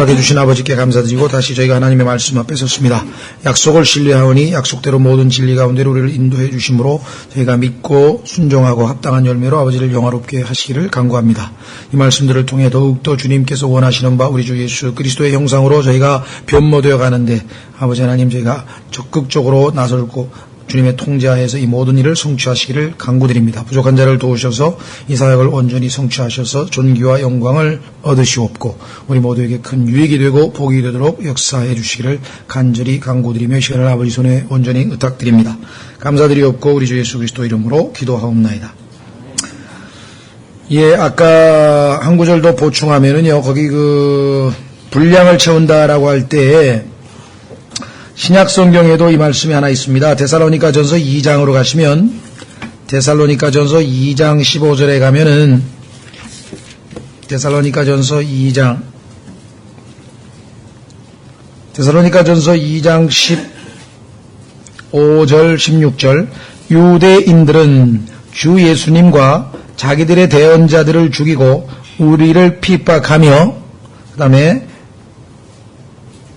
해주신 아버지께 감사드리고 다시 저희가 하나님의 말씀 앞에 섰습니다. 약속을 신뢰하오니 약속대로 모든 진리 가운데로 우리를 인도해 주심으로 저희가 믿고 순종하고 합당한 열매로 아버지를 영화롭게 하시기를 간구합니다. 이 말씀들을 통해 더욱더 주님께서 원하시는 바 우리 주 예수 그리스도의 형상으로 저희가 변모되어 가는데 아버지 하나님 저희가 적극적으로 나설고 주님의 통제하에서 이 모든 일을 성취하시기를 간구드립니다. 부족한 자를 도우셔서 이 사역을 온전히 성취하셔서 존귀와 영광을 얻으시옵고 우리 모두에게 큰 유익이 되고 복이 되도록 역사해 주시기를 간절히 간구드리며 이 시간을 아버지 손에 온전히 의탁드립니다. 감사드리옵고 우리 주 예수 그리스도 이름으로 기도하옵나이다. 예, 아까 한 구절 더 보충하면은요, 거기 분량을 채운다라고 할 때에 신약 성경에도 이 말씀이 하나 있습니다. 데살로니가전서 2장으로 가시면 데살로니가전서 2장 15절에 가면은 데살로니가전서 2장 15절 16절 유대인들은 주 예수님과 자기들의 대언자들을 죽이고 우리를 핍박하며 그 다음에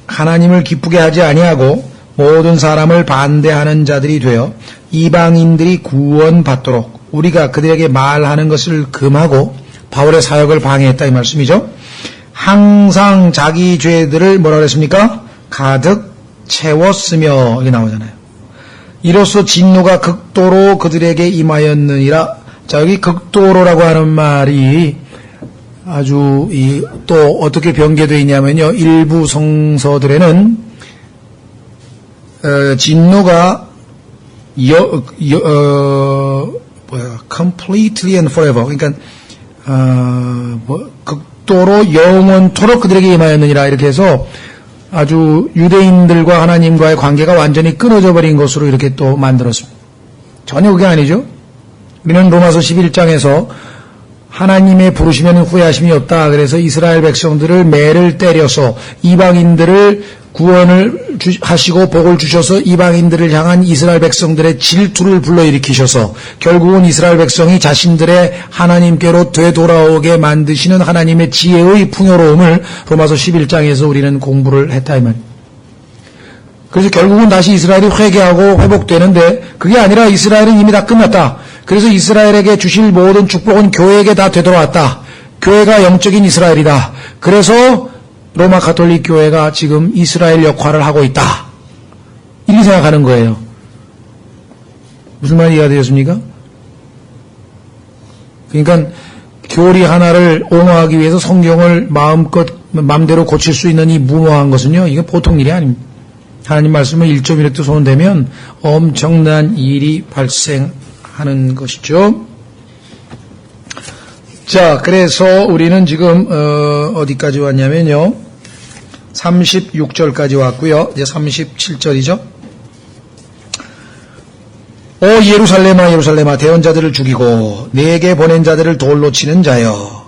하나님을 기쁘게 하지 아니하고 모든 사람을 반대하는 자들이 되어 이방인들이 구원받도록 우리가 그들에게 말하는 것을 금하고 바울의 사역을 방해했다 이 말씀이죠. 항상 자기 죄들을 뭐라 그랬습니까? 가득 채웠으며 이게 나오잖아요. 이로써 진노가 극도로 그들에게 임하였느니라. 자, 여기 극도로라고 하는 말이 아주 또 어떻게 변개되어 있냐면요. 일부 성서들에는 진노가 completely and forever. 그러니까 극도로 영원토록 그들에게 임하였느니라 이렇게 해서 아주 유대인들과 하나님과의 관계가 완전히 끊어져 버린 것으로 이렇게 또 만들었습니다. 전혀 그게 아니죠. 우리는 로마서 11장에서 하나님의 부르시면 후회하심이 없다. 그래서 이스라엘 백성들을 매를 때려서 이방인들을 구원을 하시고 복을 주셔서 이방인들을 향한 이스라엘 백성들의 질투를 불러일으키셔서 결국은 이스라엘 백성이 자신들의 하나님께로 되돌아오게 만드시는 하나님의 지혜의 풍요로움을 로마서 11장에서 우리는 공부를 했다 이 말입니다. 그래서 결국은 다시 이스라엘이 회개하고 회복되는데 그게 아니라 이스라엘은 이미 다 끝났다. 그래서 이스라엘에게 주실 모든 축복은 교회에게 다 되돌아왔다. 교회가 영적인 이스라엘이다. 그래서 로마 가톨릭 교회가 지금 이스라엘 역할을 하고 있다. 이렇게 생각하는 거예요. 무슨 말이 이해가 되셨습니까? 그러니까 교리 하나를 옹호하기 위해서 성경을 마음대로 고칠 수 있는 이 무모한 것은요, 이게 보통 일이 아닙니다. 하나님 말씀을 1.1획도 손대면 엄청난 일이 발생하는 것이죠. 자, 그래서 우리는 지금 어디까지 왔냐면요. 36절까지 왔고요. 이제 37절이죠. 오 예루살렘아 예루살렘아 대언자들을 죽이고 내게 보낸 자들을 돌로 치는 자여,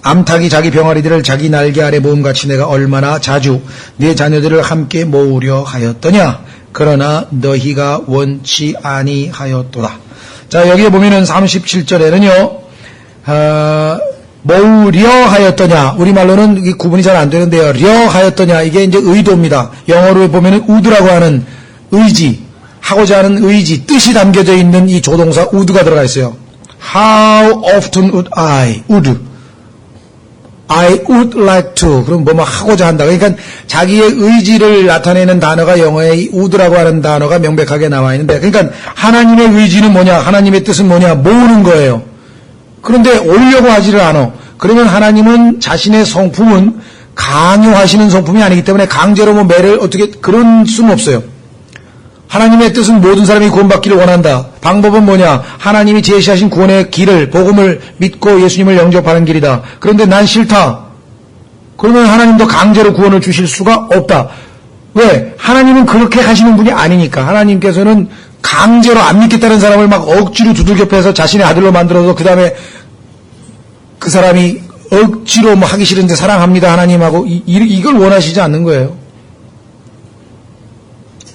암탉이 자기 병아리들을 자기 날개 아래 모음같이 내가 얼마나 자주 네 자녀들을 함께 모으려 하였더냐. 그러나 너희가 원치 아니하였도다. 자, 여기에 보면은 37절에는요 모으려 하였더냐, 우리말로는 이 구분이 잘 안 되는데요, 려 하였더냐, 이게 이제 의도입니다. 영어로 보면은 would라고 하는 의지, 하고자 하는 의지, 뜻이 담겨져 있는 이 조동사 would가 들어가 있어요. How often would I would like to. 그럼 뭐뭐 하고자 한다. 그러니까 자기의 의지를 나타내는 단어가 영어의 would라고 하는 단어가 명백하게 나와 있는데, 그러니까 하나님의 의지는 뭐냐, 하나님의 뜻은 뭐냐, 모으는 거예요. 그런데 오려고 하지를 않아. 그러면 하나님은 자신의 성품은 강요하시는 성품이 아니기 때문에 강제로 뭐 매를 어떻게, 그런 수는 없어요. 하나님의 뜻은 모든 사람이 구원받기를 원한다. 방법은 뭐냐? 하나님이 제시하신 구원의 길을, 복음을 믿고 예수님을 영접하는 길이다. 그런데 난 싫다. 그러면 하나님도 강제로 구원을 주실 수가 없다. 왜? 하나님은 그렇게 하시는 분이 아니니까. 하나님께서는 강제로 안 믿겠다는 사람을 막 억지로 두들겨 패서 자신의 아들로 만들어서 그 다음에 그 사람이 억지로 뭐 하기 싫은데 사랑합니다 하나님하고 이걸 원하시지 않는 거예요.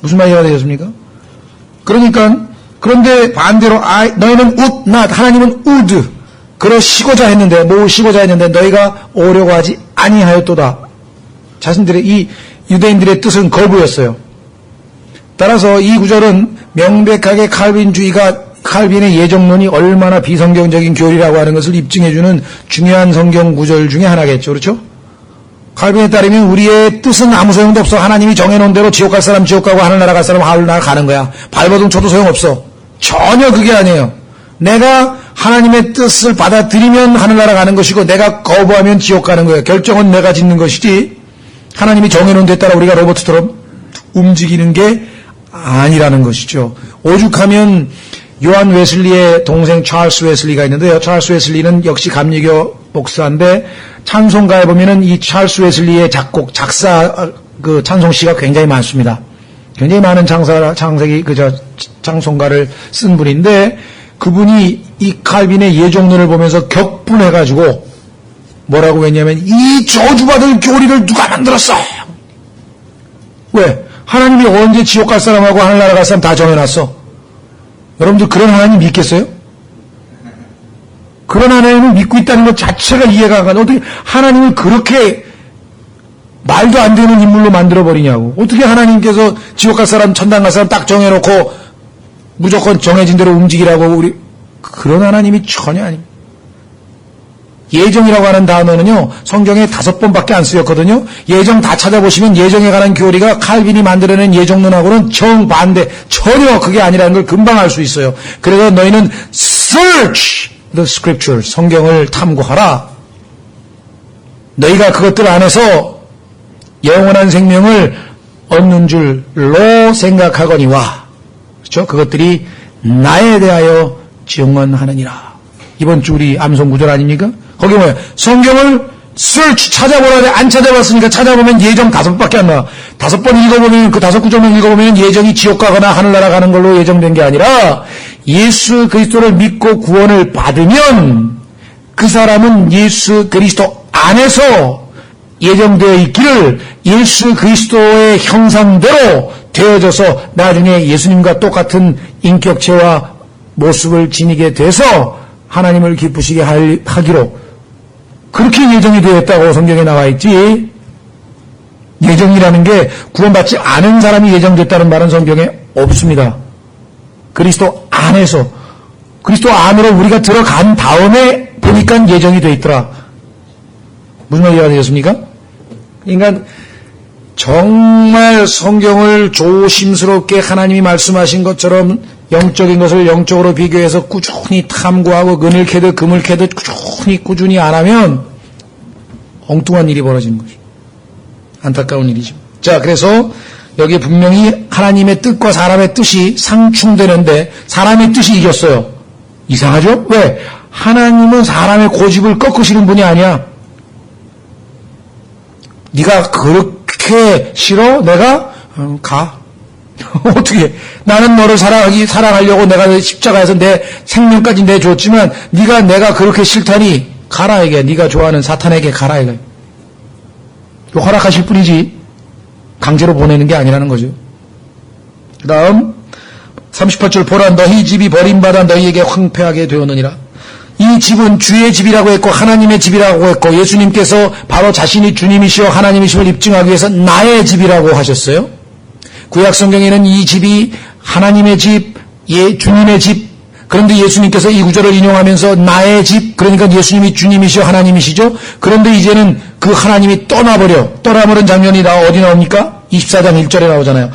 무슨 말이 되셨습니까? 그러니까 그런데 반대로 너희는 would not, 하나님은 would 그러시고자 했는데, 모으시고자 했는데 너희가 오려고 하지 아니하였도다. 자신들의 이 유대인들의 뜻은 거부였어요. 따라서 이 구절은 명백하게 칼빈의 예정론이 얼마나 비성경적인 교리라고 하는 것을 입증해주는 중요한 성경 구절 중에 하나겠죠. 그렇죠? 칼빈에 따르면 우리의 뜻은 아무 소용도 없어. 하나님이 정해놓은 대로 지옥 갈 사람 지옥 가고 하늘나라 갈 사람 하늘나라 가는 거야. 발버둥 쳐도 소용없어. 전혀 그게 아니에요. 내가 하나님의 뜻을 받아들이면 하늘나라 가는 것이고 내가 거부하면 지옥 가는 거예요. 결정은 내가 짓는 것이지 하나님이 정해놓은 데 따라 우리가 로봇처럼 움직이는 게 아니라는 것이죠. 오죽하면 요한 웨슬리의 동생 찰스 웨슬리가 있는데요. 찰스 웨슬리는 역시 감리교 목사인데 찬송가에 보면은 이 찰스 웨슬리의 작사 그 찬송시가 굉장히 많습니다. 굉장히 많은 찬송가를 쓴 분인데 그분이 이 칼빈의 예정론을 보면서 격분해가지고 뭐라고 했냐면 이 저주받을 교리를 누가 만들었어? 왜? 하나님이 언제 지옥 갈 사람하고 하늘나라 갈 사람 다 정해놨어. 여러분들 그런 하나님 믿겠어요? 그런 하나님을 믿고 있다는 것 자체가 이해가 안 가요. 어떻게 하나님을 그렇게 말도 안 되는 인물로 만들어버리냐고. 어떻게 하나님께서 지옥 갈 사람 천당 갈 사람 딱 정해놓고 무조건 정해진 대로 움직이라고 우리 그런 하나님이 전혀 아닙니다. 예정이라고 하는 단어는요 성경에 5번밖에 안 쓰였거든요. 예정 다 찾아보시면 예정에 관한 교리가 칼빈이 만들어낸 예정론하고는 정반대, 전혀 그게 아니라는 걸 금방 알 수 있어요. 그래서 너희는 search the scriptures, 성경을 탐구하라. 너희가 그것들 안에서 영원한 생명을 얻는 줄로 생각하거니와, 그렇죠? 그것들이 나에 대하여 증언하느니라. 이번 주 우리 암송 구절 아닙니까? 거기 뭐야? 성경을 search 찾아보라 돼. 안 찾아봤으니까 찾아보면 예정 5번밖에 안 나와. 5번 읽어보면 그 5구절만 읽어보면 예정이 지옥 가거나 하늘나라 가는 걸로 예정된 게 아니라 예수 그리스도를 믿고 구원을 받으면 그 사람은 예수 그리스도 안에서 예정되어 있기를 예수 그리스도의 형상대로 되어져서 나중에 예수님과 똑같은 인격체와 모습을 지니게 돼서 하나님을 기쁘시게 하기로 그렇게 예정이 되었다고 성경에 나와 있지. 예정이라는 게 구원받지 않은 사람이 예정됐다는 말은 성경에 없습니다. 그리스도 안에서, 그리스도 안으로 우리가 들어간 다음에 보니까 예정이 되어 있더라. 무슨 말이가 되겠습니까? 그러니까 정말 성경을 조심스럽게 하나님이 말씀하신 것처럼 영적인 것을 영적으로 비교해서 꾸준히 탐구하고 은을 캐듯 금을 캐듯 꾸준히 안 하면 엉뚱한 일이 벌어지는 거죠. 안타까운 일이죠. 자, 그래서 여기 분명히 하나님의 뜻과 사람의 뜻이 상충되는데 사람의 뜻이 이겼어요. 이상하죠? 왜? 하나님은 사람의 고집을 꺾으시는 분이 아니야. 네가 그렇게 싫어? 내가 가. 어떻게? 나는 너를 사랑하려고 내가 십자가에서 내 생명까지 내줬지만 내가 그렇게 싫다니 가라 이게. 네가 좋아하는 사탄에게 가라 이게. 허락하실 뿐이지 강제로 보내는 게 아니라는 거죠. 그 다음 38절 보라 너희 집이 버림받아 너희에게 황폐하게 되었느니라. 이 집은 주의 집이라고 했고 하나님의 집이라고 했고 예수님께서 바로 자신이 주님이시여 하나님이심을 입증하기 위해서 나의 집이라고 하셨어요. 구약 성경에는 이 집이 하나님의 집, 주님의 집. 그런데 예수님께서 이 구절을 인용하면서 나의 집, 그러니까 예수님이 주님이시여 하나님이시죠. 그런데 이제는 그 하나님이 떠나버린 장면이 어디 나옵니까? 24장 1절에 나오잖아요.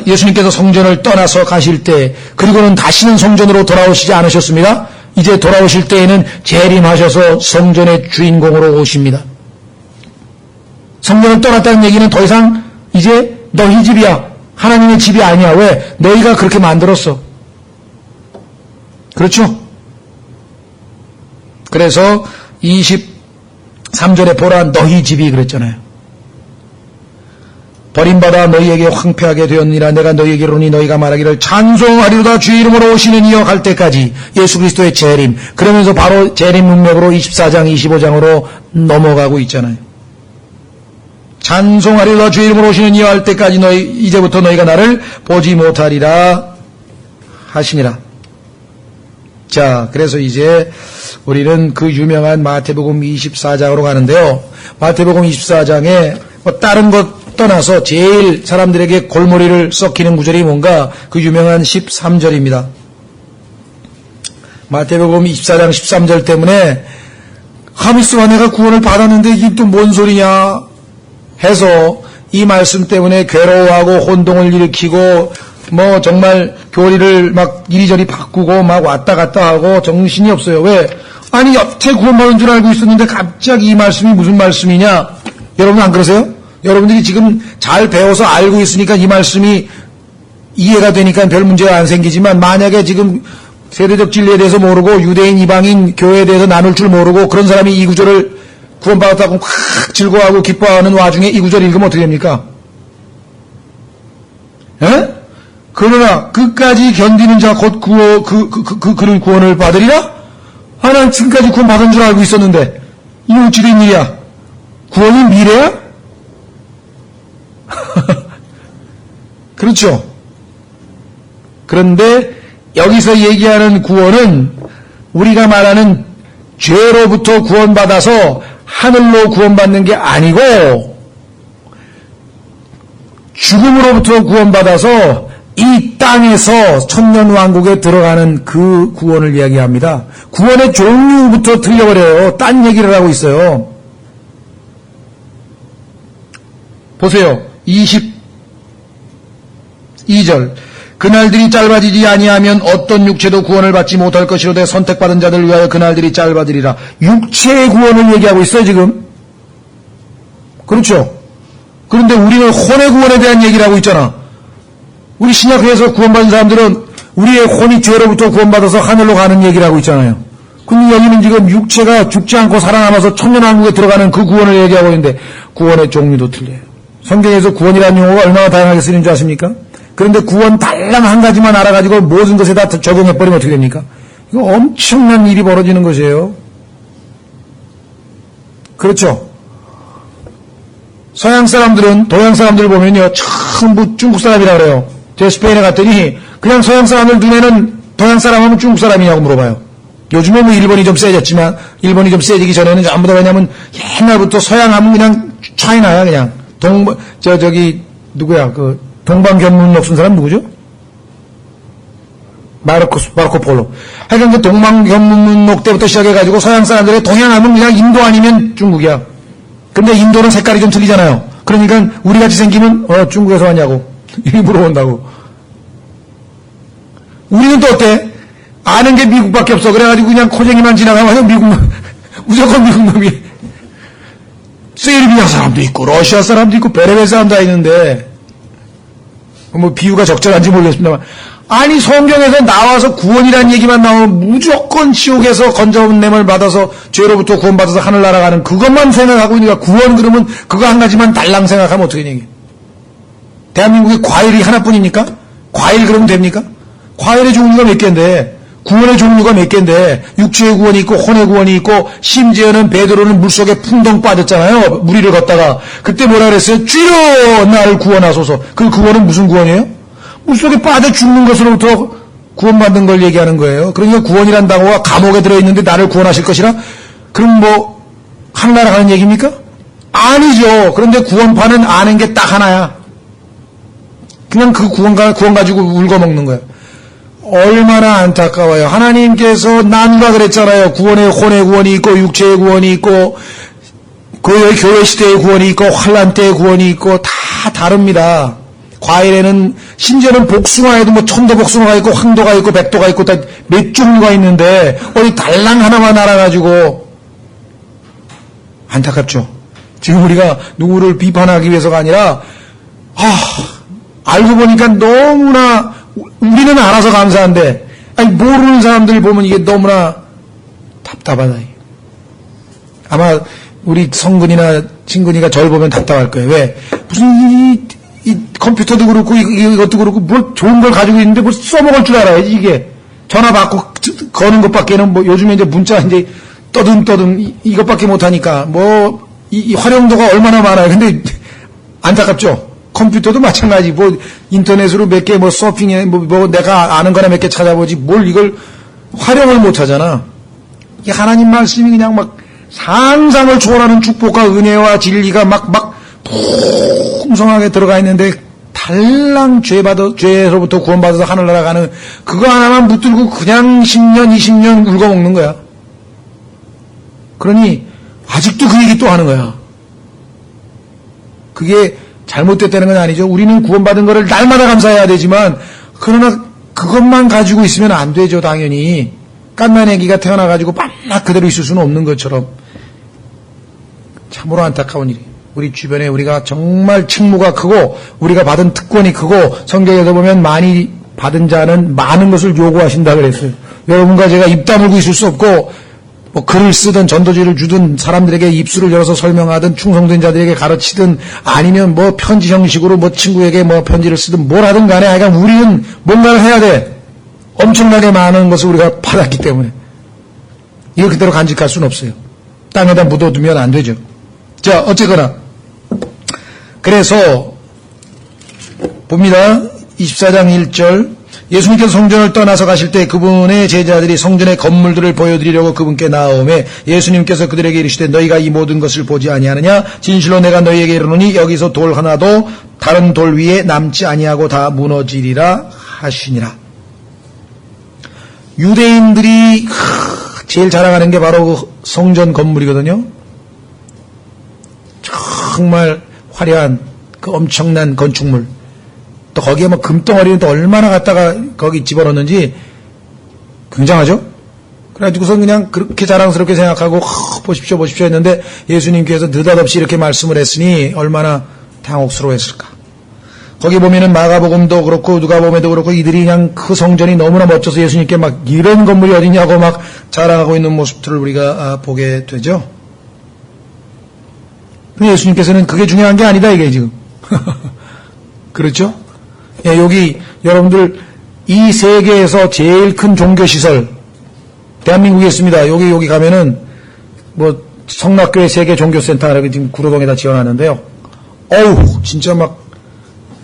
예수님께서 성전을 떠나서 가실 때, 그리고는 다시는 성전으로 돌아오시지 않으셨습니다. 이제 돌아오실 때에는 재림하셔서 성전의 주인공으로 오십니다. 성전을 떠났다는 얘기는 더 이상 이제 너희 집이야. 하나님의 집이 아니야. 왜? 너희가 그렇게 만들었어. 그렇죠? 그래서 23절에 보라 너희 집이 그랬잖아요. 버림받아 너희에게 황폐하게 되었느니라. 내가 너희에게 이르노니 너희가 말하기를 찬송하리로다 주의 이름으로 오시는 이여 갈 때까지. 예수 그리스도의 재림. 그러면서 바로 재림 문맥으로 24장 25장으로 넘어가고 있잖아요. 찬송하리로다 주의 이름으로 오시는 이여 할 때까지 이제부터 너희가 나를 보지 못하리라 하시니라. 자, 그래서 이제 우리는 그 유명한 마태복음 24장으로 가는데요. 마태복음 24장에 뭐 다른 것 떠나서 제일 사람들에게 골머리를 썩히는 구절이 뭔가 그 유명한 13절입니다. 마태복음 24장 13절 때문에 하미스와 내가 구원을 받았는데 이게 또 뭔 소리냐 해서 이 말씀 때문에 괴로워하고 혼동을 일으키고 뭐 정말 교리를 막 이리저리 바꾸고 막 왔다 갔다 하고 정신이 없어요. 왜? 아니 여태 구원받은 줄 알고 있었는데 갑자기 이 말씀이 무슨 말씀이냐? 여러분 안 그러세요? 여러분들이 지금 잘 배워서 알고 있으니까 이 말씀이 이해가 되니까 별 문제가 안 생기지만 만약에 지금 세대적 진리에 대해서 모르고 유대인 이방인 교회에 대해서 나눌 줄 모르고 그런 사람이 이 구절을 구원받았다고 확 즐거워하고 기뻐하는 와중에 이 구절 읽으면 어떻게 됩니까? 에? 그러나 끝까지 견디는 자 곧 그를 구원을 받으리라? 난 지금까지 구원 받은 줄 알고 있었는데 이게 어찌 된 일이야? 구원이 미래야? 그렇죠. 그런데 여기서 얘기하는 구원은 우리가 말하는 죄로부터 구원받아서 하늘로 구원받는 게 아니고 죽음으로부터 구원받아서 이 땅에서 천년왕국에 들어가는 그 구원을 이야기합니다. 구원의 종류부터 틀려버려요. 딴 얘기를 하고 있어요. 보세요. 22절 그날들이 짧아지지 아니하면 어떤 육체도 구원을 받지 못할 것이로되 선택받은 자들 위하여 그날들이 짧아지리라. 육체의 구원을 얘기하고 있어요 지금. 그렇죠. 그런데 우리는 혼의 구원에 대한 얘기를 하고 있잖아. 우리 신약회에서 구원받은 사람들은 우리의 혼이 죄로부터 구원받아서 하늘로 가는 얘기를 하고 있잖아요. 근데 여기는 지금 육체가 죽지 않고 살아남아서 천년왕국에 들어가는 그 구원을 얘기하고 있는데 구원의 종류도 틀려요. 성경에서 구원이라는 용어가 얼마나 다양하게 쓰이는 줄 아십니까? 그런데 구원 달랑 한 가지만 알아가지고 모든 것에 다 적용해버리면 어떻게 됩니까? 이거 엄청난 일이 벌어지는 것이에요. 그렇죠? 서양 사람들은 동양 사람들 보면요 전부 중국 사람이라 그래요. 제가 스페인에 갔더니 그냥 서양 사람들 눈에는 동양 사람 하면 중국 사람이냐고 물어봐요. 요즘에 뭐 일본이 좀 세졌지만 일본이 좀 세지기 전에는 전부 다 왜냐면 옛날부터 서양 하면 그냥 차이나야 그냥 누구야 그 동방견문록 쓴 사람 누구죠? 마르코 폴로. 하여간 그 동방견문록 때부터 시작해가지고 서양 사람들의 동양하면 그냥 인도 아니면 중국이야. 근데 인도는 색깔이 좀 틀리잖아요. 그러니까 우리같이 생기면 중국에서 왔냐고 이렇게 물어본다고. 우리는 또 어때? 아는 게 미국밖에 없어. 그래가지고 그냥 코쟁이만 지나가면 무조건 미국 놈이. 세르비아 사람도 있고 러시아 사람도 있고 베레벨 사람도 다 있는데 뭐 비유가 적절한지 모르겠습니다만 아니 성경에서 나와서 구원이라는 얘기만 나오면 무조건 지옥에서 건져냄을 받아서 죄로부터 구원받아서 하늘 날아가는 그것만 생각하고 있으니까 구원 그러면 그거 한 가지만 달랑 생각하면 어떻게 되니? 대한민국에 과일이 하나뿐입니까? 과일 그러면 됩니까? 과일의 종류가 몇 개인데 구원의 종류가 몇 개인데 육체의 구원이 있고 혼의 구원이 있고 심지어는 베드로는 물속에 풍덩 빠졌잖아요. 무리를 걷다가 그때 뭐라 그랬어요? 주여 나를 구원하소서. 그 구원은 무슨 구원이에요? 물속에 빠져 죽는 것으로부터 구원받는 걸 얘기하는 거예요. 그러니까 구원이란 단어가 감옥에 들어있는데 나를 구원하실 것이라? 그럼 뭐 하늘나라 가는 얘기입니까? 아니죠. 그런데 구원파는 아는 게 딱 하나야. 그냥 그 구원 가지고 울거먹는 거예요. 얼마나 안타까워요. 하나님께서 난과 그랬잖아요. 구원의 혼의 구원이 있고 육체의 구원이 있고 그 교회 시대의 구원이 있고 환란 때의 구원이 있고 다 다릅니다. 과일에는 심지어는 복숭아에도 뭐 천도복숭아가 있고 황도가 있고 백도가 있고 다 몇 종류가 있는데 어디 달랑 하나만 알아가지고 안타깝죠. 지금 우리가 누구를 비판하기 위해서가 아니라 알고 보니까 너무나 우리는 알아서 감사한데 모르는 사람들 보면 이게 너무나 답답하다. 아마 우리 성근이나 친근이가 저를 보면 답답할 거예요. 왜? 무슨 이 컴퓨터도 그렇고 이것도 그렇고 뭘 좋은 걸 가지고 있는데 뭘 써먹을 줄 알아야지. 이게 전화 받고 거는 것밖에는 뭐 요즘에 이제 문자 이제 떠듬 이것밖에 못하니까 뭐 이 활용도가 얼마나 많아요. 근데 안타깝죠. 컴퓨터도 마찬가지. 뭐 인터넷으로 몇 개 뭐 서핑에 뭐 내가 아는 거나 몇 개 찾아보지 뭘 이걸 활용을 못 하잖아. 이게 하나님 말씀이 그냥 막 상상을 초월하는 축복과 은혜와 진리가 막 풍성하게 들어가 있는데 달랑 죄에서부터 구원받아서 하늘나라 가는 그거 하나만 붙들고 그냥 10년, 20년 울고먹는 거야. 그러니 아직도 그 얘기 또 하는 거야. 그게 잘못됐다는 건 아니죠. 우리는 구원받은 거를 날마다 감사해야 되지만 그러나 그것만 가지고 있으면 안 되죠. 당연히. 깐난 애기가 태어나가지고 밤낮 그대로 있을 수는 없는 것처럼. 참으로 안타까운 일이에요. 우리 주변에 우리가 정말 책무가 크고 우리가 받은 특권이 크고 성경에서 보면 많이 받은 자는 많은 것을 요구하신다 그랬어요. 여러분과 제가 입 다물고 있을 수 없고 뭐 글을 쓰든 전도지를 주든 사람들에게 입술을 열어서 설명하든 충성된 자들에게 가르치든 아니면 뭐 편지 형식으로 뭐 친구에게 뭐 편지를 쓰든 뭘 하든 간에 하여간 우리는 뭔가를 해야 돼. 엄청나게 많은 것을 우리가 받았기 때문에 이걸 그대로 간직할 수는 없어요. 땅에다 묻어두면 안 되죠. 자, 어쨌거나 그래서 봅니다. 24장 1절 예수님께서 성전을 떠나서 가실 때 그분의 제자들이 성전의 건물들을 보여드리려고 그분께 나아오매 예수님께서 그들에게 이르시되 너희가 이 모든 것을 보지 아니하느냐 진실로 내가 너희에게 이르노니 여기서 돌 하나도 다른 돌 위에 남지 아니하고 다 무너지리라 하시니라. 유대인들이 제일 자랑하는 게 바로 그 성전 건물이거든요. 정말 화려한 그 엄청난 건축물. 또 거기에 뭐 금덩어리는 또 얼마나 갖다가 거기 집어넣는지 굉장하죠? 그래가지고서 그냥 그렇게 자랑스럽게 생각하고 보십시오 보십시오 했는데 예수님께서 느닷없이 이렇게 말씀을 했으니 얼마나 당혹스러워했을까. 거기 보면은 마가복음도 그렇고 누가복음에도 그렇고 이들이 그냥 그 성전이 너무나 멋져서 예수님께 막 이런 건물이 어디냐고 막 자랑하고 있는 모습들을 우리가 보게 되죠. 근데 예수님께서는 그게 중요한 게 아니다 이게 지금. 그렇죠? 예, 여기 여러분들 이 세계에서 제일 큰 종교시설 대한민국에 있습니다. 여기 가면은 뭐 성락교회 세계 종교센터라고 지금 구로동에다 지어놨는데요. 어우 진짜 막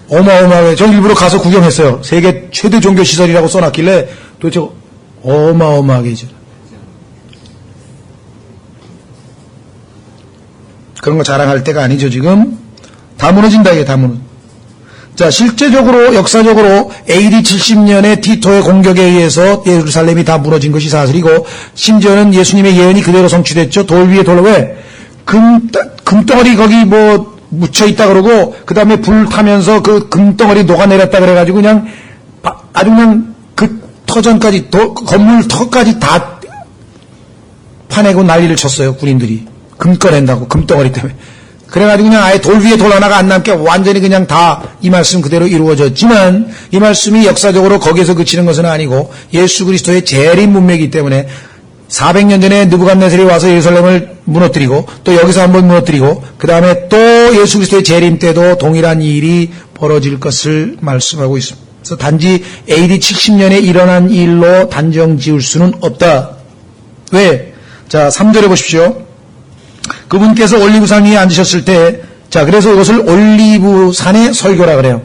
어마어마하게 저 일부러 가서 구경했어요. 세계 최대 종교시설이라고 써놨길래 도대체 어마어마하게 이제 그런 거 자랑할 때가 아니죠. 지금 다 무너진다 이게 다 무너져. 자, 실제적으로 역사적으로 AD 70년에 티토의 공격에 의해서 예루살렘이 다 무너진 것이 사실이고 심지어는 예수님의 예언이 그대로 성취됐죠. 돌 위에 돌 왜 금덩어리 거기 뭐 묻혀있다 그러고 그 다음에 불 타면서 그 금덩어리 녹아내렸다 그래가지고 그냥 아주 그냥 그 터전까지 건물 터까지 다 파내고 난리를 쳤어요. 군인들이 금 꺼낸다고 금덩어리 때문에. 그래가지고 그냥 아예 돌 위에 돌 하나가 안 남게 완전히 그냥 다 이 말씀 그대로 이루어졌지만 이 말씀이 역사적으로 거기에서 그치는 것은 아니고 예수 그리스도의 재림 문맥이기 때문에 400년 전에 느부갓네살이 와서 예루살렘을 무너뜨리고 또 여기서 한번 무너뜨리고 그 다음에 또 예수 그리스도의 재림 때도 동일한 일이 벌어질 것을 말씀하고 있습니다. 그래서 단지 AD 70년에 일어난 일로 단정 지을 수는 없다. 왜? 자, 3절에 보십시오. 그분께서 올리브산 위에 앉으셨을 때, 자, 그래서 이것을 올리브산의 설교라 그래요.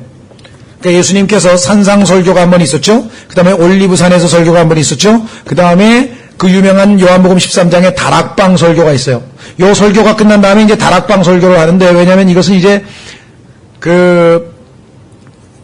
그러니까 예수님께서 산상 설교가 한 번 있었죠. 그 다음에 올리브산에서 설교가 한 번 있었죠. 그 다음에 그 유명한 요한복음 13장에 다락방 설교가 있어요. 요 설교가 끝난 다음에 이제 다락방 설교를 하는데 왜냐하면 이것은 이제 그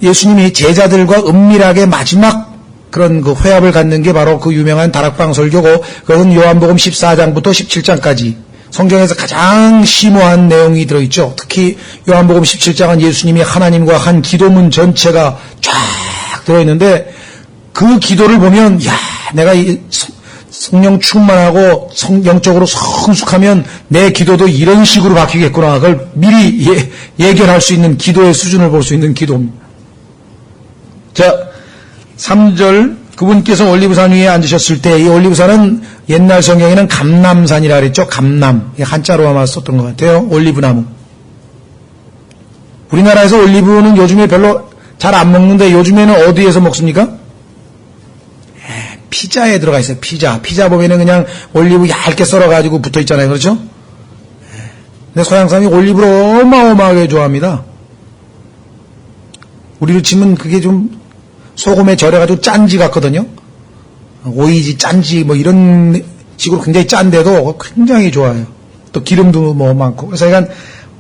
예수님이 제자들과 은밀하게 마지막 그런 그 회합을 갖는 게 바로 그 유명한 다락방 설교고 그것은 요한복음 14장부터 17장까지 성경에서 가장 심오한 내용이 들어있죠. 특히 요한복음 17장은 예수님이 하나님과 한 기도문 전체가 쫙 들어있는데 그 기도를 보면 야 내가 이 성령 충만하고 영적으로 성숙하면 내 기도도 이런 식으로 바뀌겠구나. 그걸 미리 예견할 수 있는 기도의 수준을 볼 수 있는 기도입니다. 자, 3절 그분께서 올리브산 위에 앉으셨을 때 이 올리브산은 옛날 성경에는 감람산이라 그랬죠. 감람. 한자로 아마 썼던 것 같아요. 올리브나무. 우리나라에서 올리브는 요즘에 별로 잘 안 먹는데 요즘에는 어디에서 먹습니까? 피자에 들어가 있어요. 피자 보면은 그냥 올리브 얇게 썰어가지고 붙어 있잖아요. 그렇죠? 근데 서양 사람이 올리브를 어마어마하게 좋아합니다. 우리로 치면 그게 좀 소금에 절여가지고 짠지 같거든요. 오이지, 짠지 뭐 이런 식으로 굉장히 짠데도 굉장히 좋아요. 또 기름도 뭐 많고. 그래서 약간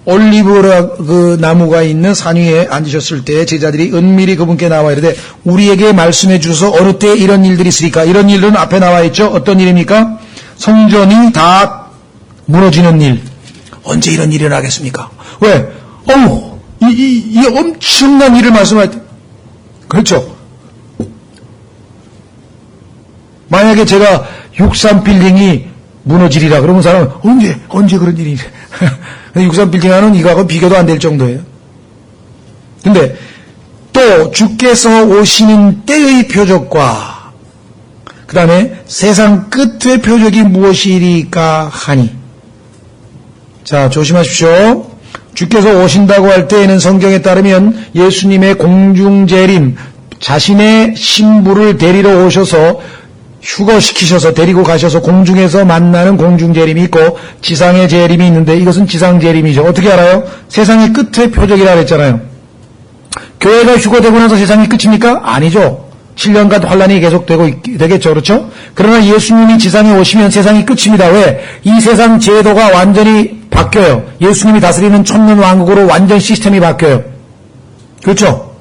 올리브 나무가 있는 산 위에 앉으셨을 때 제자들이 은밀히 그분께 나와 이르되 우리에게 말씀해 주셔서 어느 때 이런 일들이 있으리까? 이런 일들은 앞에 나와 있죠. 어떤 일입니까? 성전이 다 무너지는 일. 언제 이런 일이 일어나겠습니까? 왜? 이 엄청난 일을 말씀할 때. 그렇죠. 만약에 제가 63빌딩이 무너지리라 그러면 사람은 언제 그런 일이 63빌딩 하는 이거하고 비교도 안 될 정도예요. 근데 또 주께서 오시는 때의 표적과 그 다음에 세상 끝의 표적이 무엇이리까 하니. 자, 조심하십시오. 주께서 오신다고 할 때에는 성경에 따르면 예수님의 공중재림, 자신의 신부를 데리러 오셔서 휴거시키셔서 데리고 가셔서 공중에서 만나는 공중재림이 있고 지상의 재림이 있는데 이것은 지상재림이죠. 어떻게 알아요? 세상의 끝의 표적이라 그랬잖아요. 교회가 휴거되고 나서 세상이 끝입니까? 아니죠. 7년간 환란이 되겠죠. 그렇죠? 그러나 예수님이 지상에 오시면 세상이 끝입니다. 왜? 이 세상 제도가 완전히 바뀌어요. 예수님이 다스리는 천년 왕국으로 완전 시스템이 바뀌어요. 그렇죠?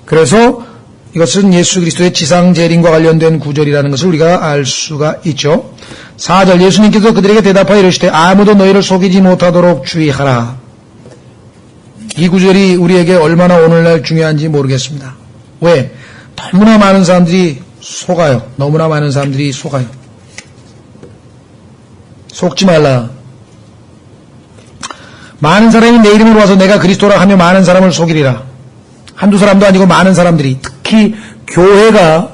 그래서 이것은 예수 그리스도의 지상 재림과 관련된 구절이라는 것을 우리가 알 수가 있죠. 4절 예수님께서 그들에게 대답하여 이르시되 아무도 너희를 속이지 못하도록 주의하라. 이 구절이 우리에게 얼마나 오늘날 중요한지 모르겠습니다. 왜? 너무나 많은 사람들이 속아요. 너무나 많은 사람들이 속아요. 속지 말라. 많은 사람이 내 이름으로 와서 내가 그리스도라 하며 많은 사람을 속이리라. 한두 사람도 아니고 많은 사람들이, 특히 교회가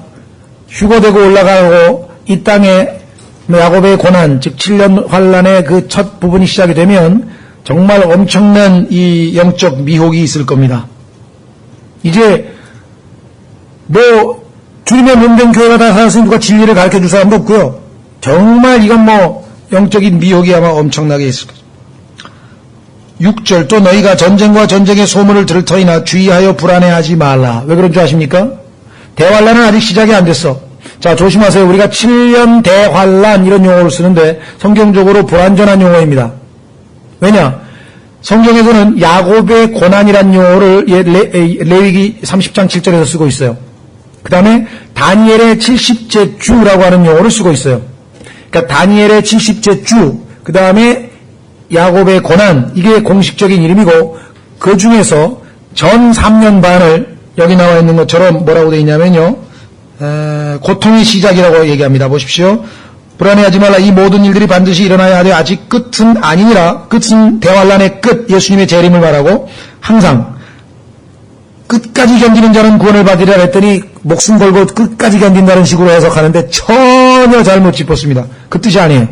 휴거되고 올라가고 이 땅에 야곱의 고난, 즉 7년 환란의 그 첫 부분이 시작이 되면 정말 엄청난 이 영적 미혹이 있을 겁니다. 이제 주님의 몸된 교회가 다 살았으니 누가 진리를 가르쳐줄 사람도 없고요. 정말 이건 영적인 미혹이 아마 엄청나게 있을 거죠. 6절 또 너희가 전쟁과 전쟁의 소문을 들을 터이나 주의하여 불안해하지 말라. 왜 그런 줄 아십니까? 대환란은 아직 시작이 안 됐어. 자, 조심하세요. 우리가 7년 대환란 이런 용어를 쓰는데 성경적으로 불완전한 용어입니다. 왜냐? 성경에서는 야곱의 고난이란 용어를 레위기 30장 7절에서 쓰고 있어요. 그 다음에 다니엘의 70째 주라고 하는 용어를 쓰고 있어요. 그러니까 다니엘의 70째 주, 그 다음에 야곱의 고난, 이게 공식적인 이름이고 그 중에서 전 3년 반을 여기 나와 있는 것처럼 뭐라고 되어 있냐면요. 고통의 시작이라고 얘기합니다. 보십시오. 불안해하지 말라. 이 모든 일들이 반드시 일어나야 하되 아직 끝은 아니니라. 끝은 대환란의 끝, 예수님의 재림을 말하고 항상 끝까지 견디는 자는 구원을 받으리라 했더니 목숨 걸고 끝까지 견딘다는 식으로 해석하는데 전혀 잘못 짚었습니다. 그 뜻이 아니에요.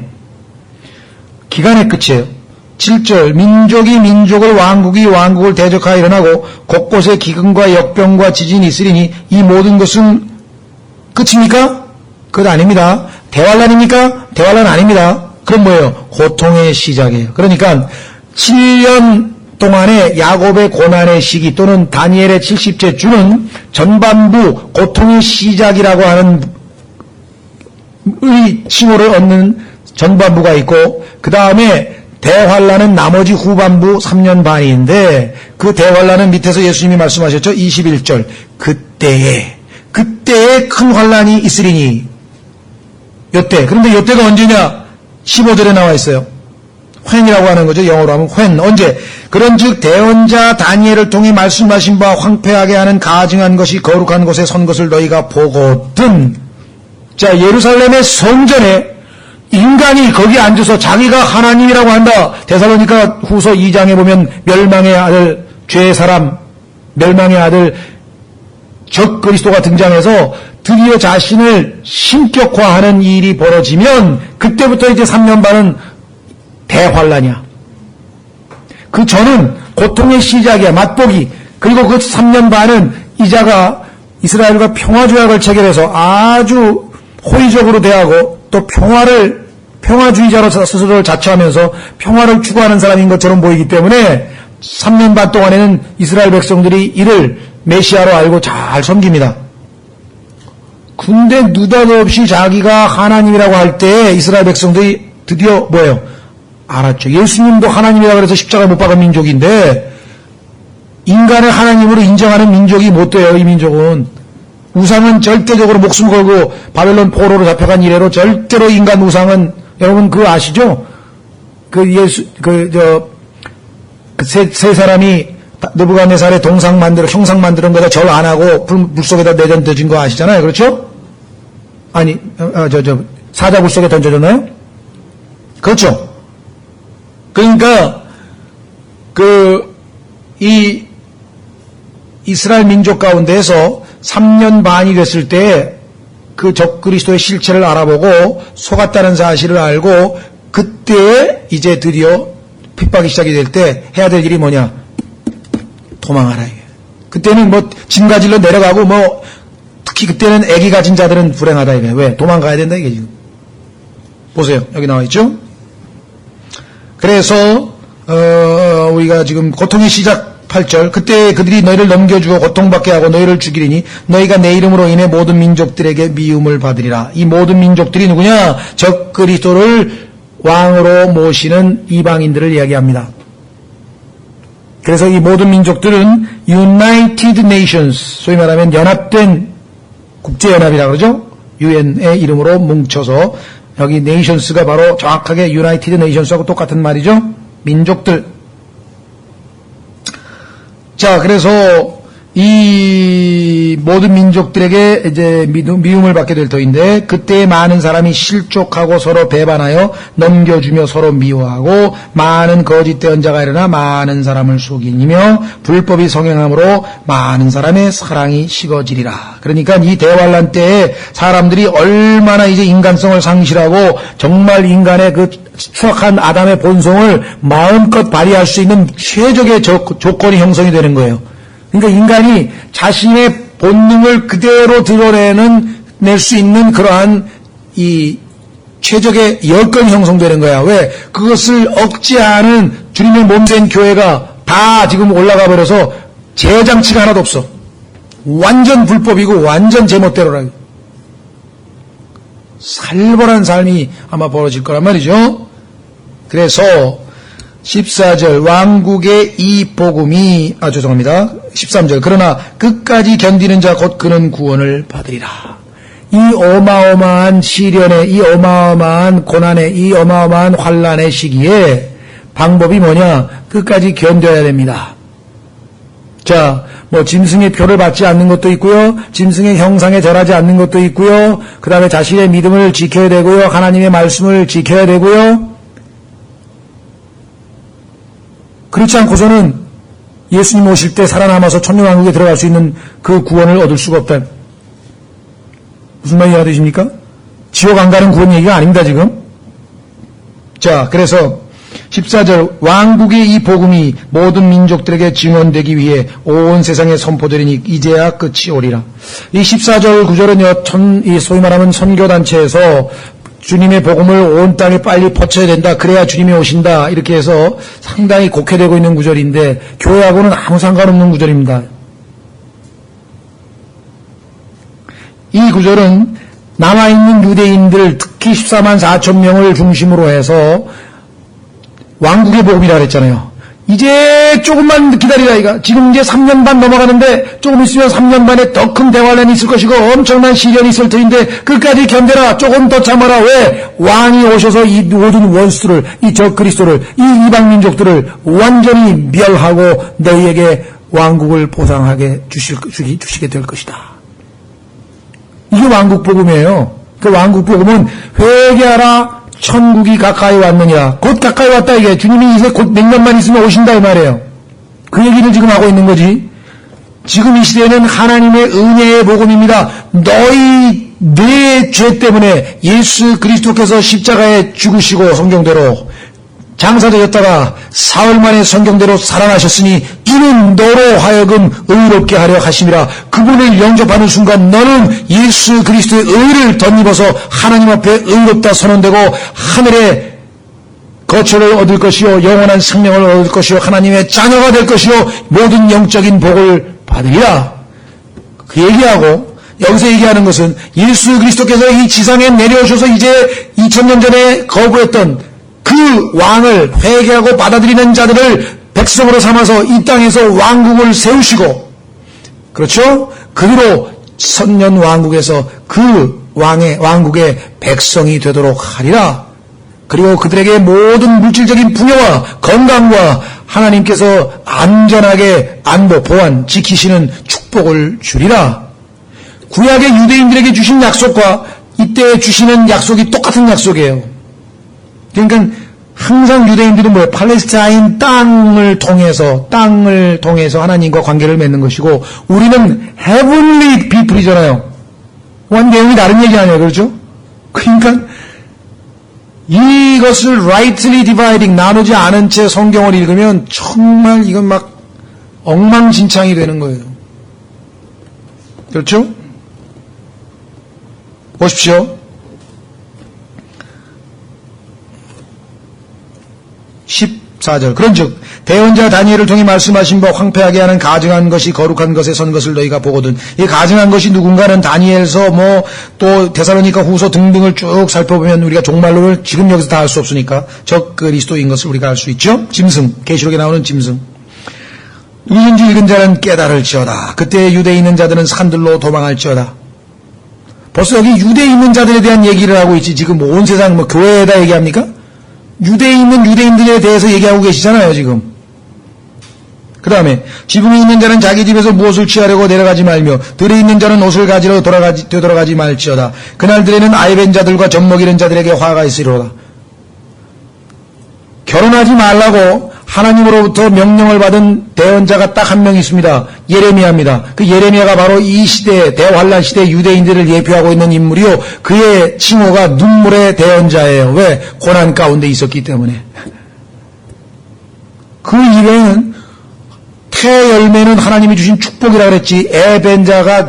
기간의 끝이에요. 7절 민족이 민족을 왕국이 왕국을 대적하여 일어나고 곳곳에 기근과 역병과 지진이 있으리니 이 모든 것은 끝입니까? 그것 아닙니다. 대환란입니까? 대환란 아닙니다. 그럼 뭐예요? 고통의 시작이에요. 그러니까 7년 동안의 야곱의 고난의 시기 또는 다니엘의 70째 주는 전반부 고통의 시작이라고 하는 칭호를 얻는 전반부가 있고 그 다음에 대환란은 나머지 후반부 3년 반인데 그 대환란은 밑에서 예수님이 말씀하셨죠. 21절 그때에 큰 환란이 있으리니 요때. 그런데 요때가 언제냐? 15절에 나와 있어요. when이라고 하는 거죠. 영어로 하면 when. 언제? 그런즉 대언자 다니엘을 통해 말씀하신 바 황폐하게 하는 가증한 것이 거룩한 곳에 선 것을 너희가 보거든. 자, 예루살렘의 성전에 인간이 거기 앉아서 자기가 하나님이라고 한다. 데살로니가 후서 2장에 보면 멸망의 아들, 죄의 사람, 멸망의 아들 적 그리스도가 등장해서 드디어 자신을 신격화하는 일이 벌어지면 그때부터 이제 3년 반은 대환란이야. 그 전은 고통의 시작이야. 맛보기. 그리고 그 3년 반은 이자가 이스라엘과 평화조약을 체결해서 아주 호의적으로 대하고 또 평화주의자로 스스로를 자처하면서 평화를 추구하는 사람인 것처럼 보이기 때문에 3년 반 동안에는 이스라엘 백성들이 이를 메시아로 알고 잘 섬깁니다. 근데 느닷없이 자기가 하나님이라고 할 때 이스라엘 백성들이 드디어 뭐예요? 알았죠. 예수님도 하나님이라 그래서 십자가 못 박은 민족인데 인간을 하나님으로 인정하는 민족이 못 돼요. 이 민족은. 우상은 절대적으로 목숨 걸고 바벨론 포로로 잡혀간 이래로 절대로 인간 우상은 여러분 그거 아시죠? 세 사람이 느부갓네살의 형상 만드는 거다 절 안 하고 물 속에다 내던져진 거 아시잖아요. 그렇죠? 아니, 사자굴 속에 던져졌나요? 그렇죠? 그러니까, 이 이스라엘 민족 가운데에서 3년 반이 됐을 때 그 적그리스도의 실체를 알아보고 속았다는 사실을 알고 그때 이제 드디어 핍박이 시작이 될 때 해야 될 일이 뭐냐? 도망하라 이게. 그때는 뭐 짐 가질러 내려가고 뭐 특히 그때는 아기 가진 자들은 불행하다 이게. 왜? 도망가야 된다 이게 지금. 보세요. 여기 나와 있죠? 그래서 우리가 지금 고통의 시작 8절 그때 그들이 너희를 넘겨주어 고통받게 하고 너희를 죽이리니 너희가 내 이름으로 인해 모든 민족들에게 미움을 받으리라. 이 모든 민족들이 누구냐? 적그리스도를 왕으로 모시는 이방인들을 이야기합니다. 그래서 이 모든 민족들은 United Nations, 소위 말하면 연합된 국제연합이라고 그러죠? UN의 이름으로 뭉쳐서 여기 Nations가 바로 정확하게 United Nations하고 똑같은 말이죠? 민족들. 자, 그래서 이 모든 민족들에게 이제 미움을 받게 될 터인데 그때 많은 사람이 실족하고 서로 배반하여 넘겨주며 서로 미워하고 많은 거짓된 언자가 일어나 많은 사람을 속이며 불법이 성행함으로 많은 사람의 사랑이 식어지리라. 그러니까 이 대환란 때에 사람들이 얼마나 이제 인간성을 상실하고 정말 인간의 그 추악한 아담의 본성을 마음껏 발휘할 수 있는 최적의 조건이 형성이 되는 거예요. 그러니까 인간이 자신의 본능을 그대로 드러낼 수 있는 그러한 이 최적의 여건이 형성되는 거야. 왜? 그것을 억제하는 주님의 몸된 교회가 다 지금 올라가 버려서 제장치가 하나도 없어. 완전 불법이고 완전 제멋대로라. 살벌한 삶이 아마 벌어질 거란 말이죠. 그래서 14절 왕국의 이 복음이 죄송합니다. 13절 그러나 끝까지 견디는 자 곧 그는 구원을 받으리라. 이 어마어마한 시련의 이 어마어마한 고난의 이 어마어마한 환난의 시기에 방법이 뭐냐? 끝까지 견뎌야 됩니다. 자, 뭐 짐승의 표를 받지 않는 것도 있고요. 짐승의 형상에 절하지 않는 것도 있고요. 그 다음에 자신의 믿음을 지켜야 되고요. 하나님의 말씀을 지켜야 되고요. 그렇지 않고서는 예수님 오실 때 살아남아서 천년왕국에 들어갈 수 있는 그 구원을 얻을 수가 없다. 무슨 말이 이해되십니까? 지옥 안 가는 구원 얘기가 아닙니다 지금. 자, 그래서 14절 왕국의 이 복음이 모든 민족들에게 증언되기 위해 온 세상에 선포되리니 이제야 끝이 오리라. 이 14절 9절은요 이 소위 말하면 선교단체에서 주님의 복음을 온 땅에 빨리 퍼쳐야 된다. 그래야 주님이 오신다. 이렇게 해서 상당히 곡해되고 있는 구절인데 교회하고는 아무 상관없는 구절입니다. 이 구절은 남아있는 유대인들 특히 14만 4천 명을 중심으로 해서 왕국의 복음이라 그랬잖아요. 이제 조금만 기다리라 이가. 지금 이제 3년 반 넘어가는데 조금 있으면 3년 반에 더 큰 대환란이 있을 것이고 엄청난 시련이 있을 터인데 끝까지 견뎌라. 조금 더 참아라. 왜? 왕이 오셔서 이 모든 원수들을 이 적그리스도를 이 이방 민족들을 완전히 멸하고 너희에게 왕국을 보상하게 주시게 될 것이다. 이게 왕국 복음이에요. 그 왕국 복음은 회개하라. 천국이 가까이 왔느니라. 곧 가까이 왔다 이게. 주님이 이제 곧 몇 년만 있으면 오신다 이 말이에요. 그 얘기를 지금 하고 있는 거지. 지금 이 시대는 하나님의 은혜의 복음입니다. 너희 내 죄 때문에 예수 그리스도께서 십자가에 죽으시고 성경대로 장사되었다가 사흘 만에 성경대로 살아나셨으니 이는 너로 하여금 의롭게 하려 하심이라. 그분을 영접하는 순간 너는 예수 그리스도의 의를 덧입어서 하나님 앞에 의롭다 선언되고 하늘에 거처를 얻을 것이요 영원한 생명을 얻을 것이요 하나님의 자녀가 될 것이요 모든 영적인 복을 받으리라. 그 얘기하고 여기서 얘기하는 것은 예수 그리스도께서 이 지상에 내려오셔서 이제 2000년 전에 거부했던 그 왕을 회개하고 받아들이는 자들을 백성으로 삼아서 이 땅에서 왕국을 세우시고, 그렇죠? 그대로 천년 왕국에서 그 왕국의 백성이 되도록 하리라. 그리고 그들에게 모든 물질적인 풍요와 건강과 하나님께서 안전하게 안보, 보안, 지키시는 축복을 주리라. 구약의 유대인들에게 주신 약속과 이때 주시는 약속이 똑같은 약속이에요. 그러니까 항상 유대인들은 뭐예요? 팔레스타인 땅을 통해서 하나님과 관계를 맺는 것이고, 우리는 heavenly people이잖아요. 완 내용이 다른 얘기 아니에요. 그렇죠? 그러니까 이것을 rightly dividing, 나누지 않은 채 성경을 읽으면 정말 이건 막 엉망진창이 되는 거예요. 그렇죠? 보십시오. 14절. 그런즉 대언자 다니엘을 통해 말씀하신 바 황폐하게 하는 가증한 것이 거룩한 것에 선 것을 너희가 보거든. 이 가증한 것이 누군가는 다니엘서 또 데살로니가 후서 등등을 쭉 살펴보면 우리가 종말론을 지금 여기서 다 할 수 없으니까 적 그리스도인 것을 우리가 알 수 있죠. 짐승, 계시록에 나오는 짐승. 누구든지 읽은 자는 깨달을지어다. 그때 유대에 있는 자들은 산들로 도망할지어다. 벌써 여기 유대에 있는 자들에 대한 얘기를 하고 있지. 지금 온 세상 교회에다 얘기합니까? 유대에 있는 유대인들에 대해서 얘기하고 계시잖아요, 지금. 그 다음에 지붕에 있는 자는 자기 집에서 무엇을 취하려고 내려가지 말며 들에 있는 자는 옷을 가지러 되돌아가지 말지어다. 그날들에는 아이벤 자들과 젖먹이는 자들에게 화가 있으리로다. 결혼하지 말라고 하나님으로부터 명령을 받은 대언자가 딱 한 명 있습니다. 예레미야입니다. 그 예레미야가 바로 이 시대, 대환란 시대 유대인들을 예표하고 있는 인물이요. 그의 칭호가 눈물의 대언자예요. 왜? 고난 가운데 있었기 때문에. 그 이외에는 태열매는 하나님이 주신 축복이라 그랬지. 에벤자가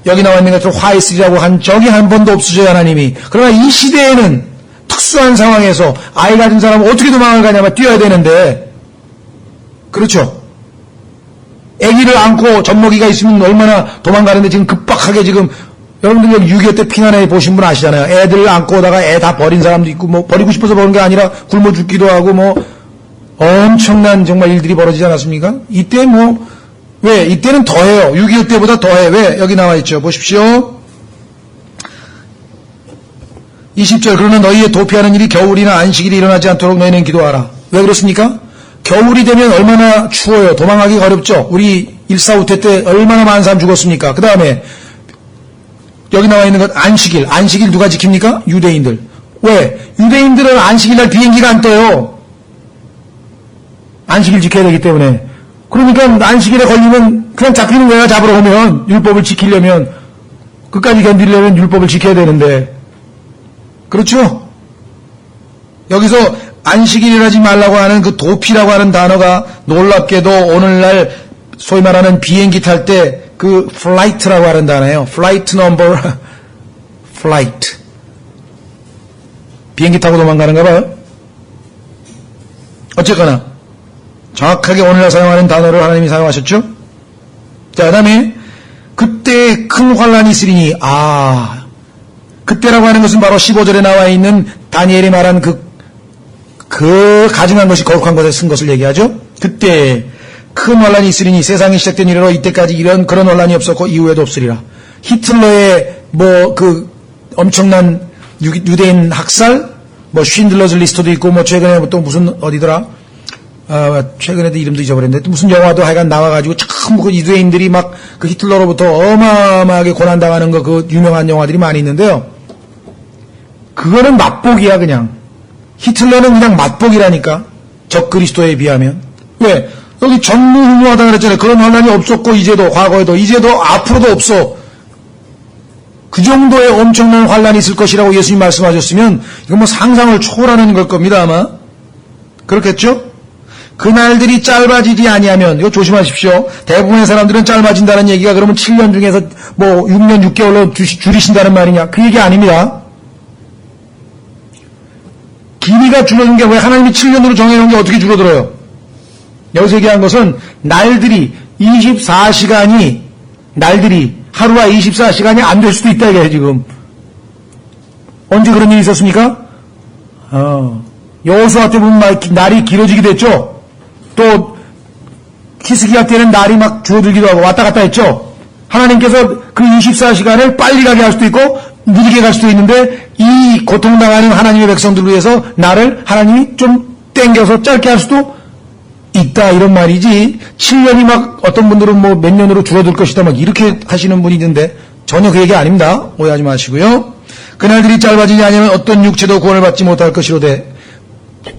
여기 나와 있는 것처럼 화 있으리라고 한 적이 한 번도 없으셔요, 하나님이. 그러나 이 시대에는 특수한 상황에서 아이 가진 사람은 어떻게 도망을 가냐면 뛰어야 되는데, 그렇죠? 아기를 안고 젖먹이가 있으면 얼마나 도망가는데 지금 급박하게 지금 여러분들 6.25 때 피난해 보신 분 아시잖아요. 애들 안고 오다가 애 다 버린 사람도 있고 버리고 싶어서 버린 게 아니라 굶어 죽기도 하고 엄청난 정말 일들이 벌어지지 않았습니까? 이때 왜? 이때는 더해요. 6.25 때보다 더해. 왜? 여기 나와 있죠. 보십시오. 20절. 그러나 너희의 도피하는 일이 겨울이나 안식일이 일어나지 않도록 너희는 기도하라. 왜 그렇습니까? 겨울이 되면 얼마나 추워요. 도망가기 어렵죠. 우리 1.4 때 얼마나 많은 사람 죽었습니까? 그 다음에 여기 나와 있는 것 안식일. 안식일 누가 지킵니까? 유대인들. 왜? 유대인들은 안식일날 비행기가 안 떠요. 안식일 지켜야 되기 때문에. 그러니까 안식일에 걸리면 그냥 잡히는 거야. 잡으러 오면. 율법을 지키려면. 끝까지 견디려면 율법을 지켜야 되는데. 그렇죠? 여기서 안식일이라지 말라고 하는 그 도피라고 하는 단어가 놀랍게도 오늘날 소위 말하는 비행기 탈 때 그 flight라고 하는 단어예요. flight number, flight. 비행기 타고 도망가는가 봐요. 어쨌거나 정확하게 오늘날 사용하는 단어를 하나님이 사용하셨죠. 자, 그 다음에 그때 큰 환란이 있으리니 그때라고 하는 것은 바로 15절에 나와 있는 다니엘이 말한 그 가증한 것이 거룩한 것에 쓴 것을 얘기하죠. 그때 큰 환란이 있으리니 세상이 시작된 이래로 이때까지 그런 환란이 없었고 이후에도 없으리라. 히틀러의 엄청난 유대인 학살, 쉰들러즈 리스트도 있고 최근에 또 무슨 어디더라? 최근에도 이름도 잊어버렸는데 또 무슨 영화도 하여간 나와가지고 참 그 유대인들이 막 그 히틀러로부터 어마어마하게 고난당하는 그 유명한 영화들이 많이 있는데요. 그거는 맛복이야 그냥. 히틀러는 그냥 맛복이라니까. 적 그리스도에 비하면. 왜? 여기 전무후무하다 그랬잖아요. 그런 환란이 없었고 이제도 과거에도 이제도 앞으로도 없어. 그 정도의 엄청난 환란이 있을 것이라고 예수님 말씀하셨으면 이건 상상을 초월하는 걸 겁니다 아마. 그렇겠죠? 그날들이 짧아지지 아니하면 이거 조심하십시오. 대부분의 사람들은 짧아진다는 얘기가 그러면 7년 중에서 6년 6개월로 줄이신다는 말이냐. 그 얘기 아닙니다. 길이가 줄어든 게 왜 하나님이 7년으로 정해놓은 게 어떻게 줄어들어요? 여기서 얘기한 것은 날들이 하루가 24시간이 안 될 수도 있다 이게 지금. 언제 그런 일이 있었습니까? 여호수아 때 보면 날이 길어지기도 했죠. 또 히스기야 때는 날이 막 줄어들기도 하고 왔다 갔다 했죠. 하나님께서 그 24시간을 빨리 가게 할 수도 있고 느리게 갈 수도 있는데 이 고통당하는 하나님의 백성들을 위해서 날을 하나님이 좀 땡겨서 짧게 할 수도 있다 이런 말이지. 7년이 막 어떤 분들은 뭐 몇 년으로 줄어들 것이다 막 이렇게 하시는 분이 있는데 전혀 그 얘기 아닙니다. 오해하지 마시고요. 그날들이 짧아지지 않으면 어떤 육체도 구원을 받지 못할 것이로되.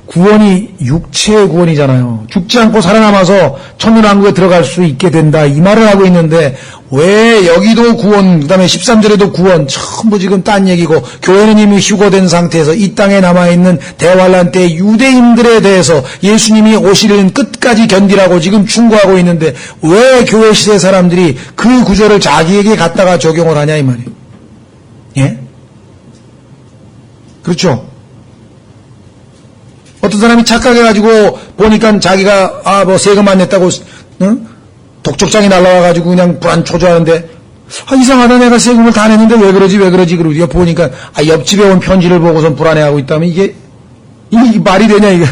구원이 육체의 구원이잖아요. 죽지 않고 살아남아서 천년왕국에 들어갈 수 있게 된다 이 말을 하고 있는데 왜 여기도 구원, 그 다음에 13절에도 구원, 전부 지금 딴 얘기고 교회는 이미 휴거된 상태에서 이 땅에 남아있는 대환란 때 유대인들에 대해서 예수님이 오시는 끝까지 견디라고 지금 충고하고 있는데 왜 교회 시대 사람들이 그 구절을 자기에게 갖다가 적용을 하냐 이 말이에요. 예? 그렇죠? 어떤 사람이 착각해가지고 보니까 자기가 뭐 세금 안 냈다고 응? 독촉장이 날라와가지고 그냥 불안초조하는데 이상하다 내가 세금을 다 냈는데 왜 그러지 그러고 옆 보니까 옆집에 온 편지를 보고선 불안해하고 있다면 이게 말이 되냐 이게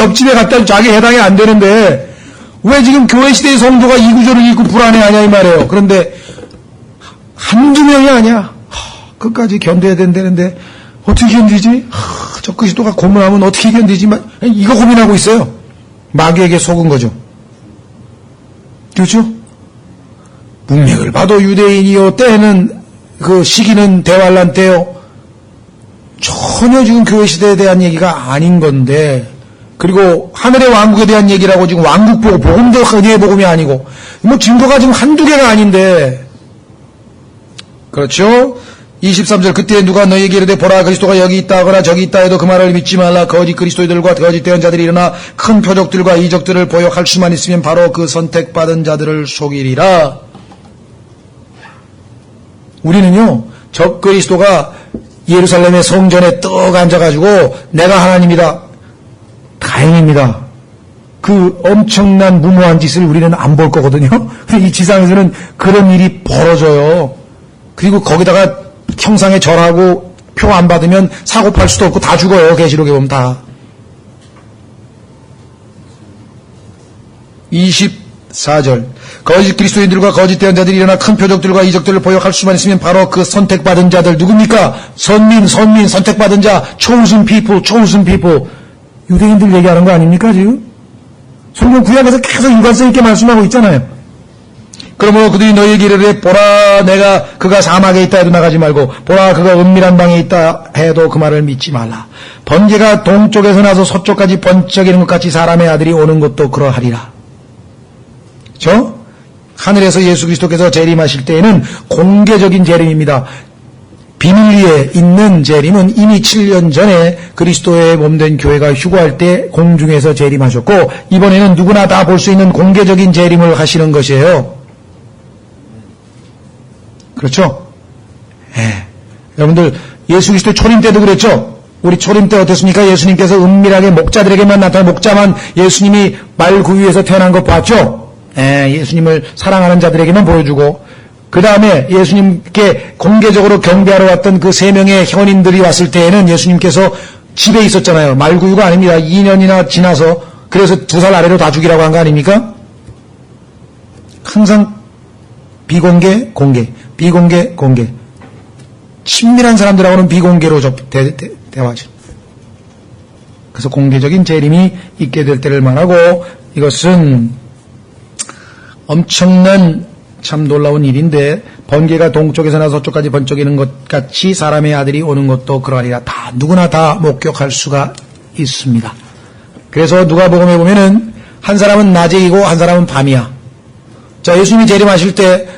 옆집에 갔다 자기 해당이 안 되는데 왜 지금 교회 시대의 성도가 이 구절을 읽고 불안해하냐 이 말이에요. 그런데 한두 명이 아니야. 끝까지 견뎌야 된다는데 어떻게 견디지? 저 그리스도가 고문하면 어떻게 견디지? 이거 고민하고 있어요. 마귀에게 속은 거죠. 그렇죠? 문맥을 봐도 유대인이요. 때는 그 시기는 대환란 때요. 전혀 지금 교회 시대에 대한 얘기가 아닌 건데 그리고 하늘의 왕국에 대한 얘기라고 지금 왕국 보고 복음도 은혜의 복음이 아니고 뭐 증거가 지금 한두 개가 아닌데 그렇죠? 23절 그때 누가 너희에게 이르되 보라 그리스도가 여기 있다 하거나 저기 있다 해도 그 말을 믿지 말라. 거짓 그리스도들과 거짓 대언자들이 일어나 큰 표적들과 이적들을 보여할 수만 있으면 바로 그 선택받은 자들을 속이리라. 우리는요 적 그리스도가 예루살렘의 성전에 떡 앉아가지고 내가 하나님이다. 다행입니다. 그 엄청난 무모한 짓을 우리는 안 볼 거거든요. 이 지상에서는 그런 일이 벌어져요. 그리고 거기다가 형상에 절하고 표 안 받으면 사고 팔 수도 없고 다 죽어요. 계시록에 보면 다. 24절 거짓 그리스도인들과 거짓 대언자들이 일어나 큰 표적들과 이적들을 보여할 수만 있으면 바로 그 선택받은 자들 누굽니까? 선민 선택받은 자 chosen people 유대인들 얘기하는 거 아닙니까 지금? 성경 구약에서 계속 일관성 있게 말씀하고 있잖아요. 그러므로 그들이 너희에게 이르되 보라 내가 그가 사막에 있다 해도 나가지 말고 보라 그가 은밀한 방에 있다 해도 그 말을 믿지 말라. 번개가 동쪽에서 나서 서쪽까지 번쩍이는 것 같이 사람의 아들이 오는 것도 그러하리라. 그렇죠? 하늘에서 예수 그리스도께서 재림하실 때에는 공개적인 재림입니다. 비밀리에 있는 재림은 이미 7년 전에 그리스도의 몸된 교회가 휴거할 때 공중에서 재림하셨고 이번에는 누구나 다 볼 수 있는 공개적인 재림을 하시는 것이에요. 그렇죠? 예. 여러분들 예수 그리스도 초림 때도 그랬죠? 우리 초림 때 어땠습니까? 예수님께서 은밀하게 목자들에게만 나타나 목자만 예수님이 말 구유에서 태어난 거 봤죠? 예, 예수님을 사랑하는 자들에게만 보여주고 그 다음에 예수님께 공개적으로 경배하러 왔던 그 3명의 현인들이 왔을 때에는 예수님께서 집에 있었잖아요. 말구유가 아닙니다. 2년이나 지나서 그래서 2살 아래로 다 죽이라고 한 거 아닙니까? 항상 비공개, 공개, 비공개, 공개. 친밀한 사람들하고는 비공개로 대화죠. 그래서 공개적인 재림이 있게 될 때를 말하고 이것은 엄청난 참 놀라운 일인데 번개가 동쪽에서 나서 서쪽까지 번쩍이는 것 같이 사람의 아들이 오는 것도 그러하리라. 다 누구나 다 목격할 수가 있습니다. 그래서 누가복음에 보면은 한 사람은 낮이고 한 사람은 밤이야. 자, 예수님이 재림하실 때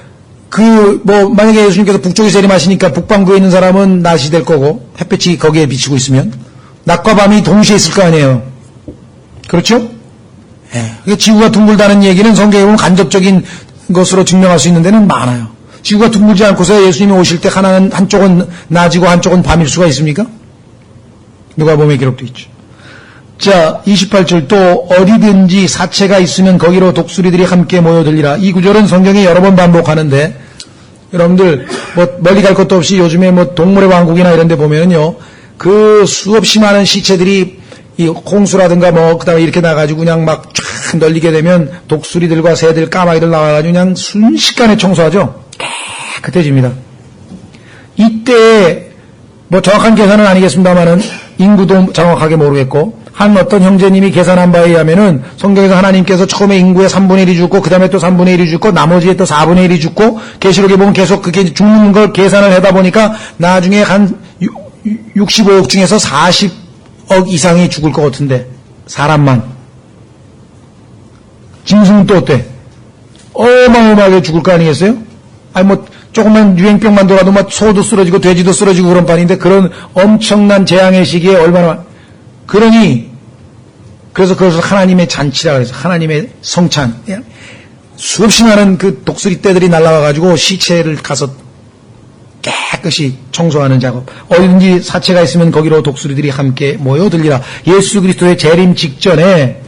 만약에 예수님께서 북쪽에 재림하시니까 북반구에 있는 사람은 낮이 될 거고 햇볕이 거기에 비치고 있으면 낮과 밤이 동시에 있을 거 아니에요. 그렇죠? 예. 지구가 둥글다는 얘기는 성경에 보면 간접적인 것으로 증명할 수 있는 데는 많아요. 지구가 둥글지 않고서 예수님이 오실 때 한쪽은 낮이고 한쪽은 밤일 수가 있습니까? 누가복음에 기록되어 있죠. 자, 28절 또 어디든지 사체가 있으면 거기로 독수리들이 함께 모여들리라. 이 구절은 성경에 여러 번 반복하는데 여러분들 멀리 갈 것도 없이 요즘에 동물의 왕국이나 이런 데 보면요 그 수없이 많은 시체들이 이 홍수라든가 뭐 그다음에 이렇게 나가지고 그냥 막 쫙 널리게 되면 독수리들과 새들, 까마귀들 나와가지고 그냥 순식간에 청소하죠. 깨끗해집니다. 이때 뭐 정확한 계산은 아니겠습니다만은 인구도 정확하게 모르겠고 한 어떤 형제님이 계산한 바에 의하면은 성경에서 하나님께서 처음에 인구의 3분의 1이 죽고 그 다음에 또 3분의 1이 죽고 나머지에 또 4분의 1이 죽고 계시록에 보면 계속 그게 죽는 걸 계산을 하다 보니까 나중에 한 65억 중에서 40억 이상이 죽을 것 같은데 사람만. 짐승은 또 어때? 어마어마하게 죽을 거 아니겠어요? 아니 뭐 조금만 유행병만 돌아도 막 소도 쓰러지고 돼지도 쓰러지고 그런 판인데 그런 엄청난 재앙의 시기에 얼마나 그러니 그래서 그것을 하나님의 잔치라 그래서 하나님의 성찬 수없이 많은 그 독수리 떼들이 날라와가지고 시체를 가서 깨끗이 청소하는 작업 어디든지 사체가 있으면 거기로 독수리들이 함께 모여들리라. 예수 그리스도의 재림 직전에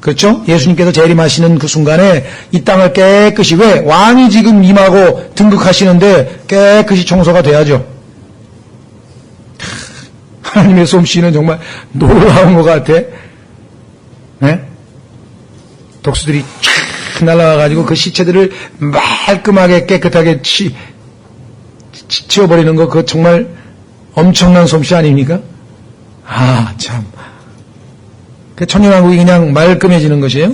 그렇죠? 예수님께서 재림하시는 그 순간에 이 땅을 깨끗이 왜? 왕이 지금 임하고 등극하시는데 깨끗이 청소가 돼야죠. 하나님의 솜씨는 정말 놀라운 것 같아. 네? 독수들이 쫙 날아와가지고 그 시체들을 말끔하게 깨끗하게 치워버리는 거 그거 정말 엄청난 솜씨 아닙니까? 아 참. 그 천년왕국이 그냥 말끔해지는 것이에요.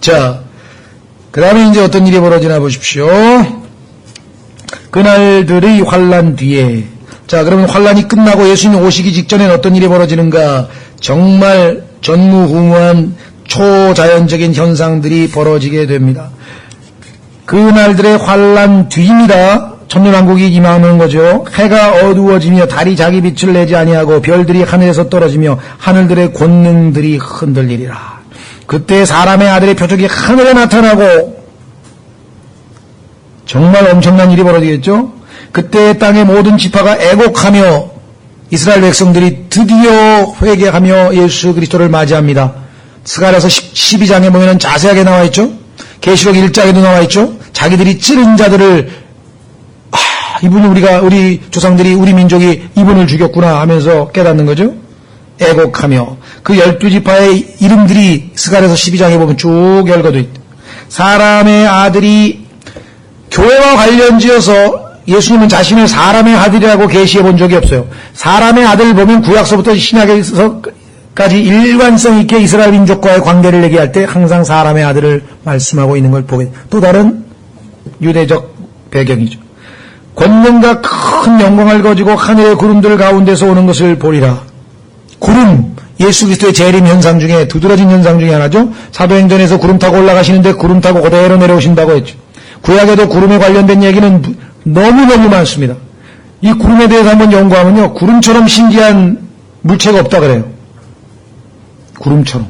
자, 그 다음에 이제 어떤 일이 벌어지나 보십시오. 그날들의 환란 뒤에. 자, 그러면 환란이 끝나고 예수님 오시기 직전엔 어떤 일이 벌어지는가? 정말 전무후무한 초자연적인 현상들이 벌어지게 됩니다. 그날들의 환란 뒤입니다. 천년왕국이 임하는 거죠. 해가 어두워지며 달이 자기 빛을 내지 아니하고 별들이 하늘에서 떨어지며 하늘들의 권능들이 흔들리리라. 그때 사람의 아들의 표적이 하늘에 나타나고 정말 엄청난 일이 벌어지겠죠. 그때 땅의 모든 지파가 애곡하며 이스라엘 백성들이 드디어 회개하며 예수 그리스도를 맞이합니다. 스가랴서 12장에 보면 자세하게 나와 있죠. 계시록 1장에도 나와 있죠. 자기들이 찌른 자들을 이분이 우리 조상들이 우리 민족이 이분을 죽였구나 하면서 깨닫는 거죠. 애곡하며 그 12지파의 이름들이 스가랴서 12장에 보면 쭉 열거돼 있다. 사람의 아들이 교회와 관련지어서 예수님은 자신을 사람의 아들이라고 계시해 본 적이 없어요. 사람의 아들을 보면 구약서부터 신약에서까지 일관성 있게 이스라엘 민족과의 관계를 얘기할 때 항상 사람의 아들을 말씀하고 있는 걸 보게 또 다른 유대적 배경이죠. 권능과 큰 영광을 가지고 하늘의 구름들 가운데서 오는 것을 보리라. 구름, 예수 그리스도의 재림 현상 중에 두드러진 현상 중에 하나죠. 사도행전에서 구름 타고 올라가시는데 구름 타고 그대로 내려오신다고 했죠. 구약에도 구름에 관련된 얘기는 너무너무 많습니다. 이 구름에 대해서 한번 연구하면요. 구름처럼 신기한 물체가 없다 그래요. 구름처럼.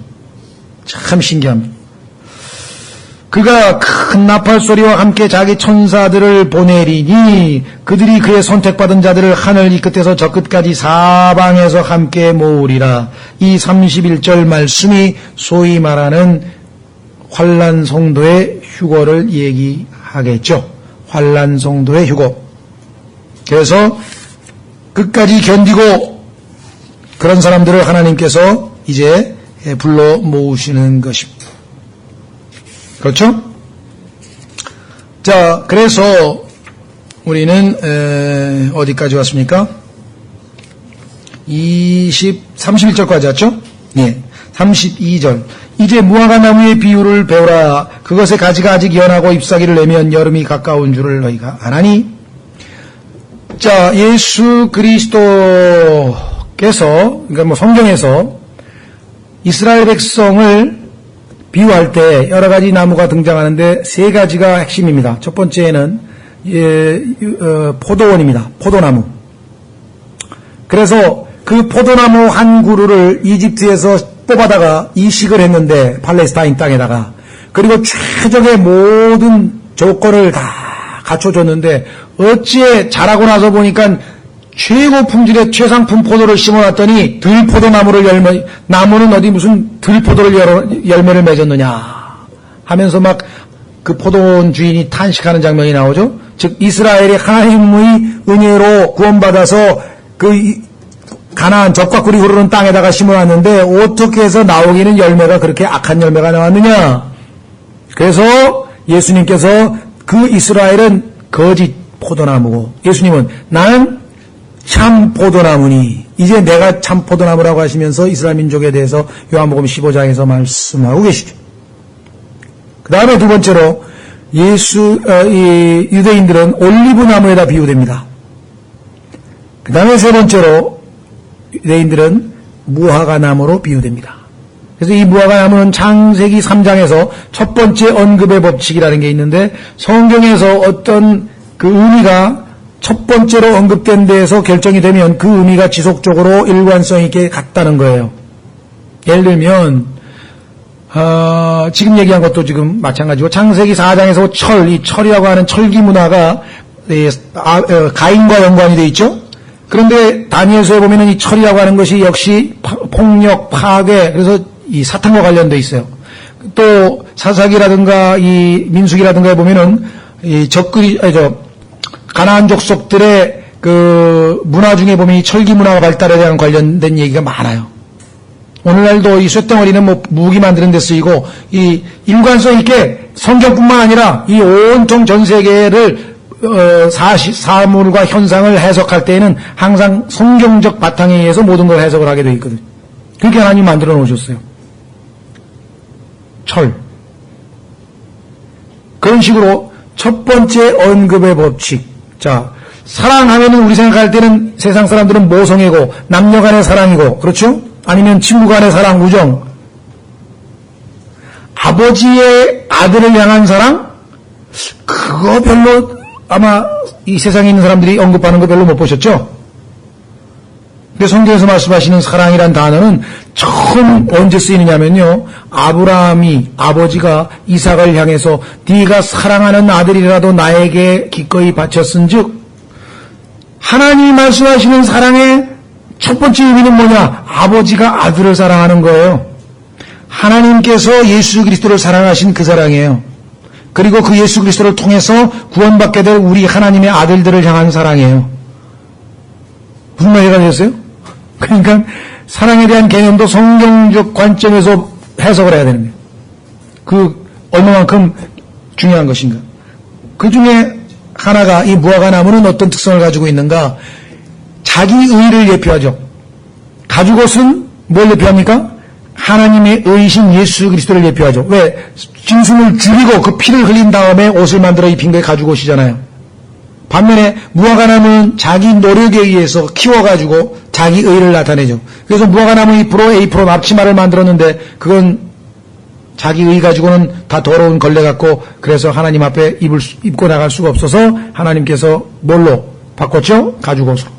참 신기합니다. 그가 큰 나팔 소리와 함께 자기 천사들을 보내리니 그들이 그의 선택받은 자들을 하늘 이 끝에서 저 끝까지 사방에서 함께 모으리라. 이 31절 말씀이 소위 말하는 환란 성도의 휴거를 얘기하겠죠. 환란 성도의 휴거. 그래서 끝까지 견디고 그런 사람들을 하나님께서 이제 불러 모으시는 것입니다. 그렇죠? 자, 그래서 우리는 어디까지 왔습니까? 31절까지 왔죠? 예. 32절. 이제 무화과 나무의 비유를 배우라. 그것의 가지가 아직 연하고 잎사귀를 내면 여름이 가까운 줄을 너희가 아나니. 자, 예수 그리스도께서 그러니까 뭐 성경에서 이스라엘 백성을 비유할 때 여러 가지 나무가 등장하는데 세 가지가 핵심입니다. 첫 번째는 포도원입니다. 포도나무. 그래서 그 포도나무 한 그루를 이집트에서 뽑아다가 이식을 했는데 팔레스타인 땅에다가 그리고 최적의 모든 조건을 다 갖춰줬는데 어찌에 자라고 나서 보니까 최고 품질의 최상품 포도를 심어놨더니 들포도나무를 나무는 어디 무슨 들포도를 열매를 맺었느냐 하면서 막 그 포도원 주인이 탄식하는 장면이 나오죠. 즉 이스라엘이 하나님의 은혜로 구원받아서 가나안 젖과 꿀이 흐르는 땅에다가 심어놨는데 어떻게 해서 나오기는 열매가 그렇게 악한 열매가 나왔느냐? 그래서 예수님께서 그 이스라엘은 거짓 포도나무고 예수님은 나는 참 포도나무니 이제 내가 참 포도나무라고 하시면서 이스라엘 민족에 대해서 요한복음 15장에서 말씀하고 계시죠. 그 다음에 두 번째로 이 유대인들은 올리브나무에다 비유됩니다. 그 다음에 세 번째로 유대인들은 무화과나무로 비유됩니다. 그래서 이 무화과나무는 창세기 3장에서 첫 번째 언급의 법칙이라는 게 있는데 성경에서 어떤 그 의미가 첫 번째로 언급된 데에서 결정이 되면 그 의미가 지속적으로 일관성 있게 같다는 거예요. 예를 들면 지금 얘기한 것도 지금 마찬가지고 창세기 4장에서 이 철이라고 하는 철기 문화가 가인과 연관이 되어 있죠. 그런데 다니엘서에 보면은 이 철이라고 하는 것이 역시 폭력, 파괴, 그래서 이 사탄과 관련되어 있어요. 또 사사기라든가 이 민수기라든가에 보면은 이 가나안 족속들의 그 문화 중에 보면 이 철기 문화가 발달에 대한 관련된 얘기가 많아요. 오늘날도 이 쇳덩어리는 뭐 무기 만드는 데 쓰이고 이 일관성 있게 성경뿐만 아니라 이 온통 전 세계를 사물과 현상을 해석할 때에는 항상 성경적 바탕에 의해서 모든 걸 해석을 하게 되어 있거든요. 그렇게 하나님 만들어 놓으셨어요. 철. 그런 식으로 첫 번째 언급의 법칙. 자, 사랑하면은 우리 생각할 때는 세상 사람들은 모성애고 남녀 간의 사랑이고 그렇죠? 아니면 친구 간의 사랑, 우정. 아버지의 아들을 향한 사랑? 그거 별로 아마 이 세상에 있는 사람들이 언급하는 거 별로 못 보셨죠? 근데 성경에서 말씀하시는 사랑이란 단어는 처음 언제 쓰이느냐면요. 아브라함이 아버지가 이삭을 향해서 네가 사랑하는 아들이라도 나에게 기꺼이 바쳤은즉 하나님이 말씀하시는 사랑의 첫 번째 의미는 뭐냐? 아버지가 아들을 사랑하는 거예요. 하나님께서 예수 그리스도를 사랑하신 그 사랑이에요. 그리고 그 예수 그리스도를 통해서 구원받게 될 우리 하나님의 아들들을 향한 사랑이에요. 무슨 말이가 되었어요? 그러니까 사랑에 대한 개념도 성경적 관점에서 해석을 해야 되는 거예요. 그 얼마만큼 중요한 것인가. 그 중에 하나가 이 무화과나무는 어떤 특성을 가지고 있는가? 자기 의를 예표하죠. 가죽옷은 뭘 예표합니까? 하나님의 의이신 예수 그리스도를 예표하죠. 왜? 짐승을 죽이고 그 피를 흘린 다음에 옷을 만들어 입힌 게 가죽옷이잖아요. 반면에 무화과나무는 자기 노력에 의해서 키워가지고 자기 의를 나타내죠. 그래서 무화과나무 잎으로 A4 앞치마를 만들었는데 그건 자기 의 가지고는 다 더러운 걸레 같고 그래서 하나님 앞에 입고 나갈 수가 없어서 하나님께서 뭘로 바꿨죠? 가죽옷으로.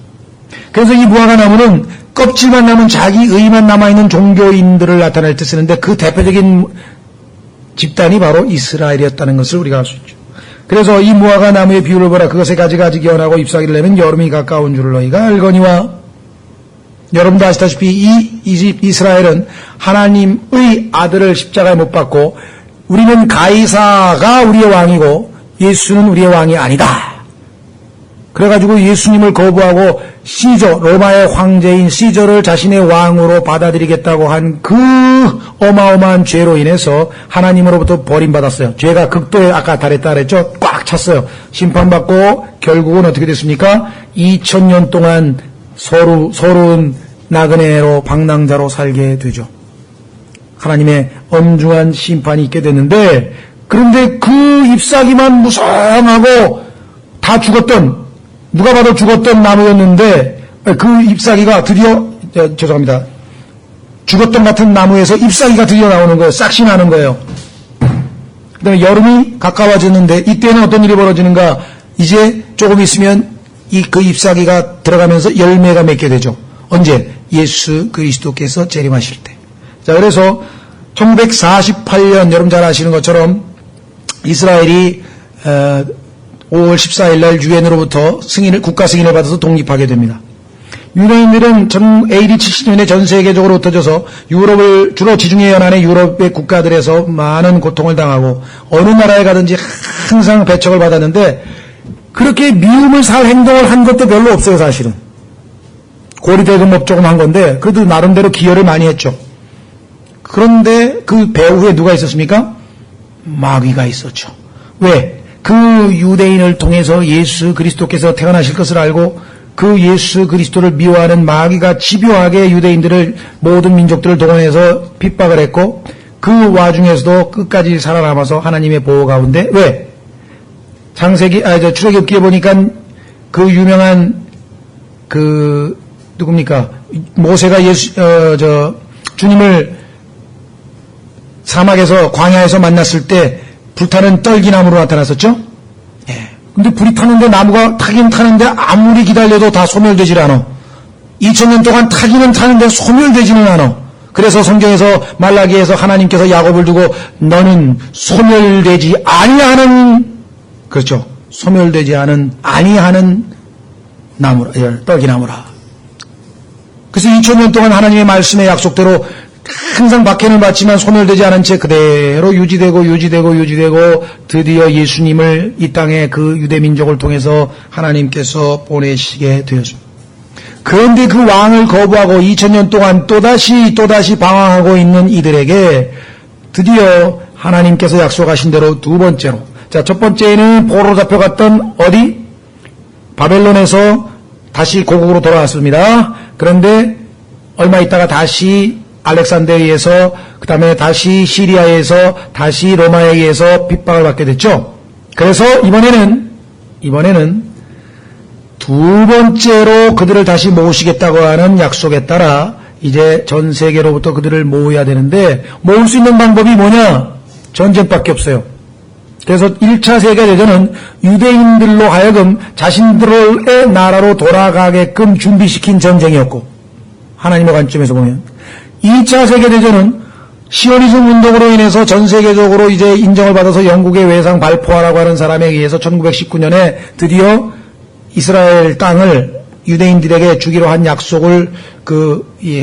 그래서 이 무화과나무는 껍질만 남은 자기 의만 남아있는 종교인들을 나타낼 때 쓰는데 그 대표적인 집단이 바로 이스라엘이었다는 것을 우리가 알 수 있죠. 그래서 이 무화과나무의 비유를 보라. 그것에 가지가지 기어나고 잎사귀를 내면 여름이 가까운 줄을 너희가 알거니와 여러분도 아시다시피 이 이스라엘은 하나님의 아들을 십자가에 못 박고 우리는 가이사가 우리의 왕이고 예수는 우리의 왕이 아니다. 그래가지고 예수님을 거부하고 시저, 로마의 황제인 시저를 자신의 왕으로 받아들이겠다고 한 그 어마어마한 죄로 인해서 하나님으로부터 버림받았어요. 죄가 극도에 아까 달했다 그랬죠? 꽉 찼어요. 심판받고 결국은 어떻게 됐습니까? 2000년 동안 서러운 나그네로 방랑자로 살게 되죠. 하나님의 엄중한 심판이 있게 됐는데 그런데 그 잎사귀만 무성하고 다 죽었던 누가 봐도 죽었던 나무였는데 그 잎사귀가 드디어 죄송합니다. 죽었던 같은 나무에서 잎사귀가 드디어 나오는 거예요. 싹시 나는 거예요. 그 다음에 여름이 가까워졌는데 이때는 어떤 일이 벌어지는가? 이제 조금 있으면 그 잎사귀가 들어가면서 열매가 맺게 되죠. 언제? 예수 그리스도께서 재림하실 때. 자, 그래서 1948년 여러분 잘 아시는 것처럼 이스라엘이 5월 14일 날 유엔으로부터 국가 승인을 받아서 독립하게 됩니다. 유대인들은 AD 70년에 전 세계적으로 흩어져서 유럽을 주로 지중해 연안의 유럽의 국가들에서 많은 고통을 당하고 어느 나라에 가든지 항상 배척을 받았는데 그렇게 미움을 살 행동을 한 것도 별로 없어요, 사실은. 고리대금업 조금 한 건데 그래도 나름대로 기여를 많이 했죠. 그런데 그 배후에 누가 있었습니까? 마귀가 있었죠. 왜? 그 유대인을 통해서 예수 그리스도께서 태어나실 것을 알고 그 예수 그리스도를 미워하는 마귀가 집요하게 유대인들을 모든 민족들을 동원해서 핍박을 했고 그 와중에서도 끝까지 살아남아서 하나님의 보호 가운데 왜? 출애굽기에 보니까 그 유명한 누굽니까? 모세가 주님을 사막에서 광야에서 만났을 때 불타는 떨기나무로 나타났었죠? 예. 근데 불이 타는데 나무가 타긴 타는데 아무리 기다려도 다 소멸되질 않아. 2000년 동안 타기는 타는데 소멸되지는 않아. 그래서 성경에서 말라기에서 하나님께서 야곱을 두고 너는 소멸되지 아니하는 그렇죠. 소멸되지 아니하는 나무라, 떨기나무라. 그래서 2000년 동안 하나님의 말씀의 약속대로 항상 박해를 받지만 소멸되지 않은 채 그대로 유지되고 드디어 예수님을 이 땅에 그 유대민족을 통해서 하나님께서 보내시게 되었습니다. 그런데 그 왕을 거부하고 2000년 동안 또다시 방황하고 있는 이들에게 드디어 하나님께서 약속하신 대로 두 번째로, 자, 첫 번째는 포로로 잡혀갔던 어디? 바벨론에서 다시 고국으로 돌아왔습니다. 그런데 얼마 있다가 다시 알렉산드리아에서, 그 다음에 다시 시리아에서, 다시 로마에 의해서 핍박을 받게 됐죠. 그래서 이번에는 두 번째로 그들을 다시 모으시겠다고 하는 약속에 따라 이제 전 세계로부터 그들을 모으야 되는데 모을 수 있는 방법이 뭐냐? 전쟁밖에 없어요. 그래서 1차 세계대전은 유대인들로 하여금 자신들의 나라로 돌아가게끔 준비시킨 전쟁이었고, 하나님의 관점에서 보면 2차 세계대전은 시오니즘 운동으로 인해서 전 세계적으로 이제 인정을 받아서 영국의 외상 발포하라고 하는 사람에 의해서 1919년에 드디어 이스라엘 땅을 유대인들에게 주기로 한 약속을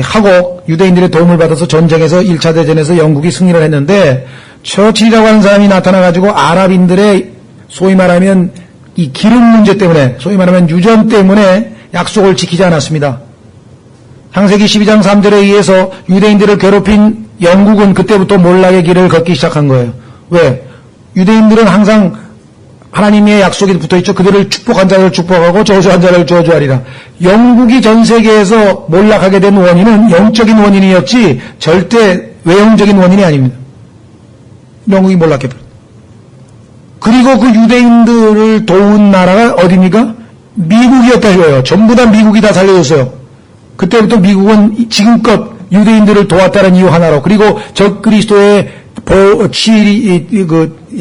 하고 유대인들의 도움을 받아서 전쟁에서 1차 대전에서 영국이 승리를 했는데, 처칠이라고 하는 사람이 나타나가지고 아랍인들의 소위 말하면 이 기름 문제 때문에, 소위 말하면 유전 때문에 약속을 지키지 않았습니다. 창세기 12장 3절에 의해서 유대인들을 괴롭힌 영국은 그때부터 몰락의 길을 걷기 시작한 거예요. 왜? 유대인들은 항상 하나님의 약속이 붙어있죠. 그들을 축복한 자를 축복하고 저주한 자를 저주하리라. 영국이 전 세계에서 몰락하게 된 원인은 영적인 원인이었지 절대 외형적인 원인이 아닙니다. 영국이 몰락해버렸다. 그리고 그 유대인들을 도운 나라가 어디입니까? 미국이었다 이거예요. 전부 다 미국이 다 살려줬어요. 그때부터 미국은 지금껏 유대인들을 도왔다는 이유 하나로, 그리고 적그리스도의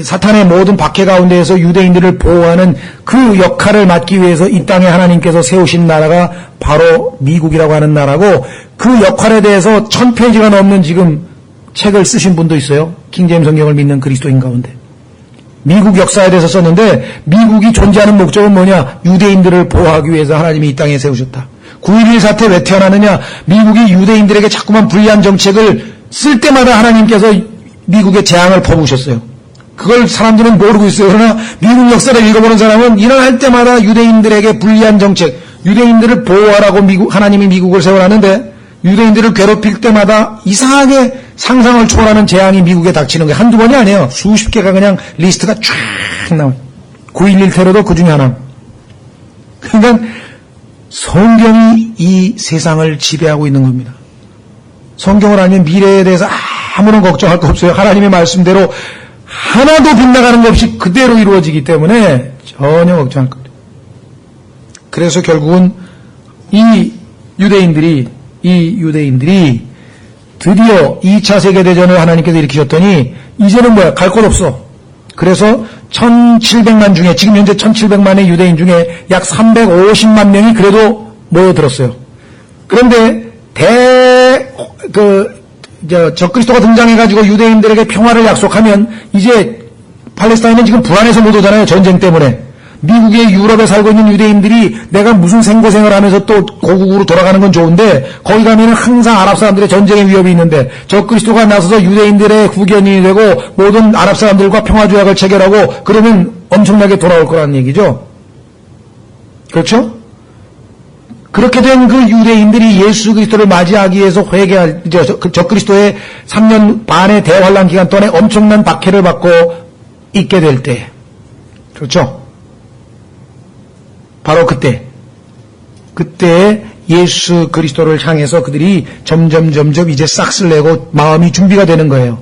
사탄의 모든 박해 가운데에서 유대인들을 보호하는 그 역할을 맡기 위해서 이 땅에 하나님께서 세우신 나라가 바로 미국이라고 하는 나라고, 그 역할에 대해서 1000페이지가 넘는 지금 책을 쓰신 분도 있어요. 킹제임스 성경을 믿는 그리스도인 가운데. 미국 역사에 대해서 썼는데, 미국이 존재하는 목적은 뭐냐? 유대인들을 보호하기 위해서 하나님이 이 땅에 세우셨다. 9.11 사태 왜 태어나느냐? 미국이 유대인들에게 자꾸만 불리한 정책을 쓸 때마다 하나님께서 미국의 재앙을 퍼부으셨어요. 그걸 사람들은 모르고 있어요. 그러나 미국 역사를 읽어보는 사람은 일어날 때마다 유대인들에게 불리한 정책, 유대인들을 보호하라고 하나님이 미국을 세워놨는데, 유대인들을 괴롭힐 때마다 이상하게 상상을 초월하는 재앙이 미국에 닥치는 게 한두 번이 아니에요. 수십 개가 그냥 리스트가 쫙 나와요. 9.11 테러도 그 중에 하나. 그러니까 성경이 이 세상을 지배하고 있는 겁니다. 성경을 알면 미래에 대해서 아무런 걱정할 거 없어요. 하나님의 말씀대로 하나도 빗나가는 것 없이 그대로 이루어지기 때문에 전혀 걱정할 거 없어요. 그래서 결국은 이 유대인들이 드디어 2차 세계대전을 하나님께서 일으키셨더니 이제는 뭐야? 갈 곳 없어. 그래서 1700만 중에, 지금 현재 1700만의 유대인 중에 약 350만 명이 그래도 모여들었어요. 그런데 적그리스도가 등장해가지고 유대인들에게 평화를 약속하면 이제 팔레스타인은 지금 불안해서 못 오잖아요. 전쟁 때문에. 미국의 유럽에 살고 있는 유대인들이 내가 무슨 생고생을 하면서 또 고국으로 돌아가는 건 좋은데, 거기 가면은 항상 아랍 사람들의 전쟁의 위협이 있는데, 적그리스도가 나서서 유대인들의 후견인이 되고 모든 아랍 사람들과 평화조약을 체결하고 그러면 엄청나게 돌아올 거라는 얘기죠. 그렇죠? 그렇게 된 그 유대인들이 예수 그리스도를 맞이하기 위해서 회개할, 저 그리스도의 3년 반의 대환란 기간 동안에 엄청난 박해를 받고 있게 될 때, 그렇죠? 바로 그때 예수 그리스도를 향해서 그들이 점점 이제 싹쓸 내고 마음이 준비가 되는 거예요.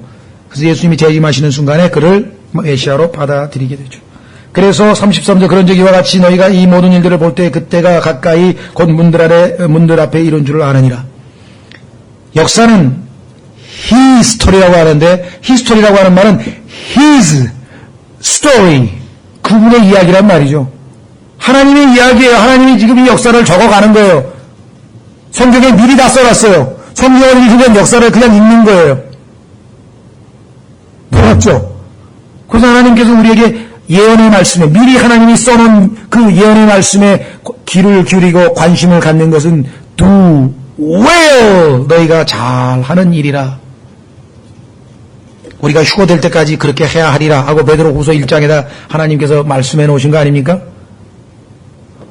그래서 예수님이 재림하시는 순간에 그를 메시아로 받아들이게 되죠. 그래서 33절 그런즉 이와 같이 너희가 이 모든 일들을 볼 때 그때가 가까이 곧 문들 앞에 이른 줄을 아느니라. 역사는 히스토리라고 하는데 히스토리라고 하는 말은 his story, 그분의 이야기란 말이죠. 하나님의 이야기예요. 하나님이 지금 이 역사를 적어가는 거예요. 성경에 미리 다 써놨어요. 성경을 읽으면 역사를 그냥 읽는 거예요. 놀랍죠? 그래서 하나님께서 우리에게 예언의 말씀에 미리 하나님이 써놓은 그 예언의 말씀에 귀를 기울이고 관심을 갖는 것은 do well, 너희가 잘하는 일이라. 우리가 휴거될 때까지 그렇게 해야 하리라 하고 베드로후서 1장에다 하나님께서 말씀해 놓으신 거 아닙니까?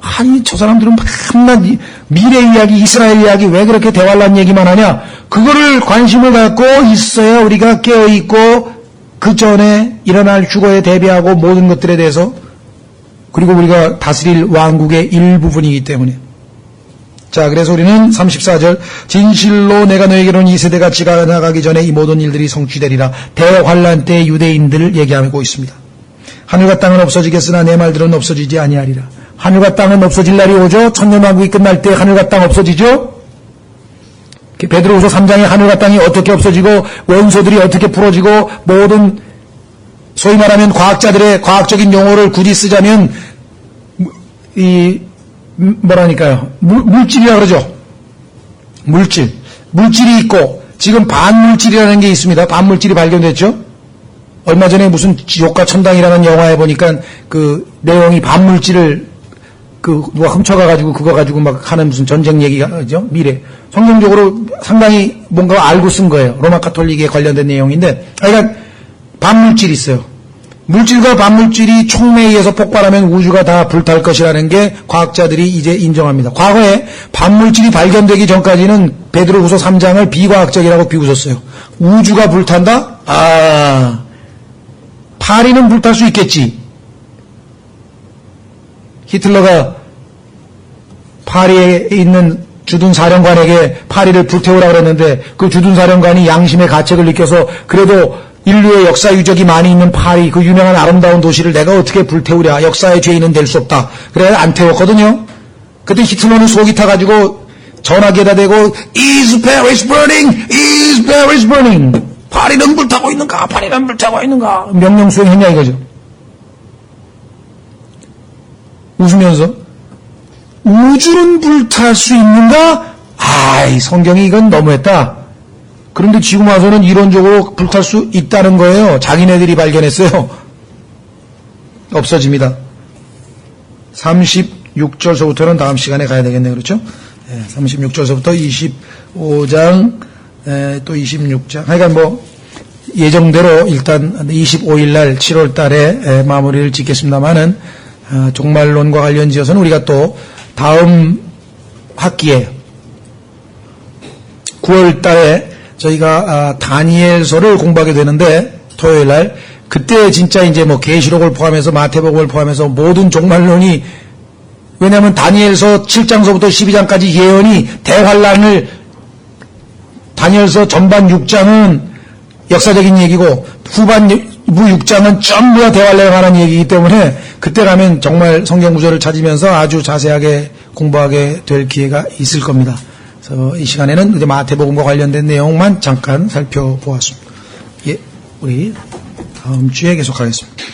아니 저 사람들은 맨날 미래 이야기, 이스라엘 이야기 왜 그렇게 대환란 얘기만 하냐? 그거를 관심을 갖고 있어야 우리가 깨어있고 그 전에 일어날 휴거에 대비하고 모든 것들에 대해서, 그리고 우리가 다스릴 왕국의 일부분이기 때문에. 자, 그래서 우리는 34절 진실로 내가 너에게로는 이 세대가 지나가기 전에 이 모든 일들이 성취되리라. 대환란 때 유대인들을 얘기하고 있습니다. 하늘과 땅은 없어지겠으나 내 말들은 없어지지 아니하리라. 하늘과 땅은 없어질 날이 오죠. 천년왕국이 끝날 때 하늘과 땅 없어지죠. 베드로후서 3장에 하늘과 땅이 어떻게 없어지고 원소들이 어떻게 풀어지고 모든 소위 말하면 과학자들의 과학적인 용어를 굳이 쓰자면 이 뭐라니까요, 물질이라 그러죠. 물질이 있고 지금 반물질이라는 게 있습니다. 반물질이 발견됐죠. 얼마 전에 무슨 지옥과 천당이라는 영화에 보니까 그 내용이 반물질을 누가 훔쳐가가지고 그거 가지고 막 하는 무슨 전쟁 얘기가죠. 미래. 성경적으로 상당히 뭔가 알고 쓴 거예요. 로마 카톨릭에 관련된 내용인데, 그러니까 반물질이 있어요. 물질과 반물질이 촉매에 의해서 폭발하면 우주가 다 불탈 것이라는 게 과학자들이 이제 인정합니다. 과거에 반물질이 발견되기 전까지는 베드로후서 3장을 비과학적이라고 비웃었어요. 우주가 불탄다? 파리는 불탈 수 있겠지. 히틀러가 파리에 있는 주둔 사령관에게 파리를 불태우라고 그랬는데 그 주둔 사령관이 양심의 가책을 느껴서 그래도 인류의 역사 유적이 많이 있는 파리, 그 유명한 아름다운 도시를 내가 어떻게 불태우랴, 역사의 죄인은 될 수 없다. 그래 안 태웠거든요. 그때 히틀러는 속이 타가지고 전화기에다 대고 Is Paris burning? Is Paris burning? 파리는 불타고 있는가? 파리는 불타고 있는가? 명령 수행했냐 이거죠. 웃으면서 우주는 불탈 수 있는가? 아이, 성경이 이건 너무했다. 그런데 지금 와서는 이론적으로 불탈 수 있다는 거예요. 자기네들이 발견했어요. 없어집니다. 36절서부터는 다음 시간에 가야 되겠네요. 그렇죠? 36절서부터 25장, 또 26장. 하여간 뭐 예정대로 일단 25일 날 7월 달에 마무리를 짓겠습니다만은 종말론과 관련지어서는 우리가 또 다음 학기에 9월 달에 저희가 다니엘서를 공부하게 되는데 토요일 날 그때 진짜 이제 뭐 계시록을 포함해서 마태복음을 포함해서 모든 종말론이, 왜냐하면 다니엘서 7장서부터 12장까지 예언이 대환란을, 다니엘서 전반 6장은 역사적인 얘기고 후반부 6장은 전부가 대환란에 관한 얘기이기 때문에 그때 가면 정말 성경 구절을 찾으면서 아주 자세하게 공부하게 될 기회가 있을 겁니다. 그래서 이 시간에는 이제 마태복음과 관련된 내용만 잠깐 살펴보았습니다. 예, 우리 다음 주에 계속하겠습니다.